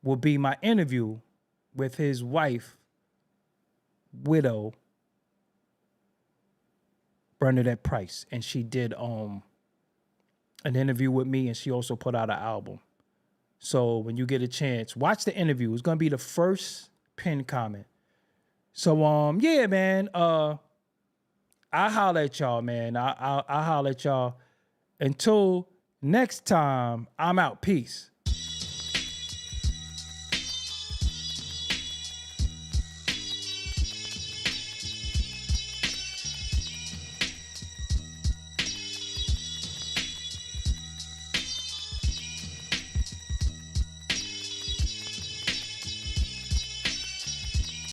will be my interview with his wife, widow, Bernadette Price. And she did an interview with me, and she also put out an album. So when you get a chance, watch the interview. It's going to be the first pinned comment. So, yeah, man, I'll holler at y'all, man. I'll holler at y'all. Until next time, I'm out. Peace.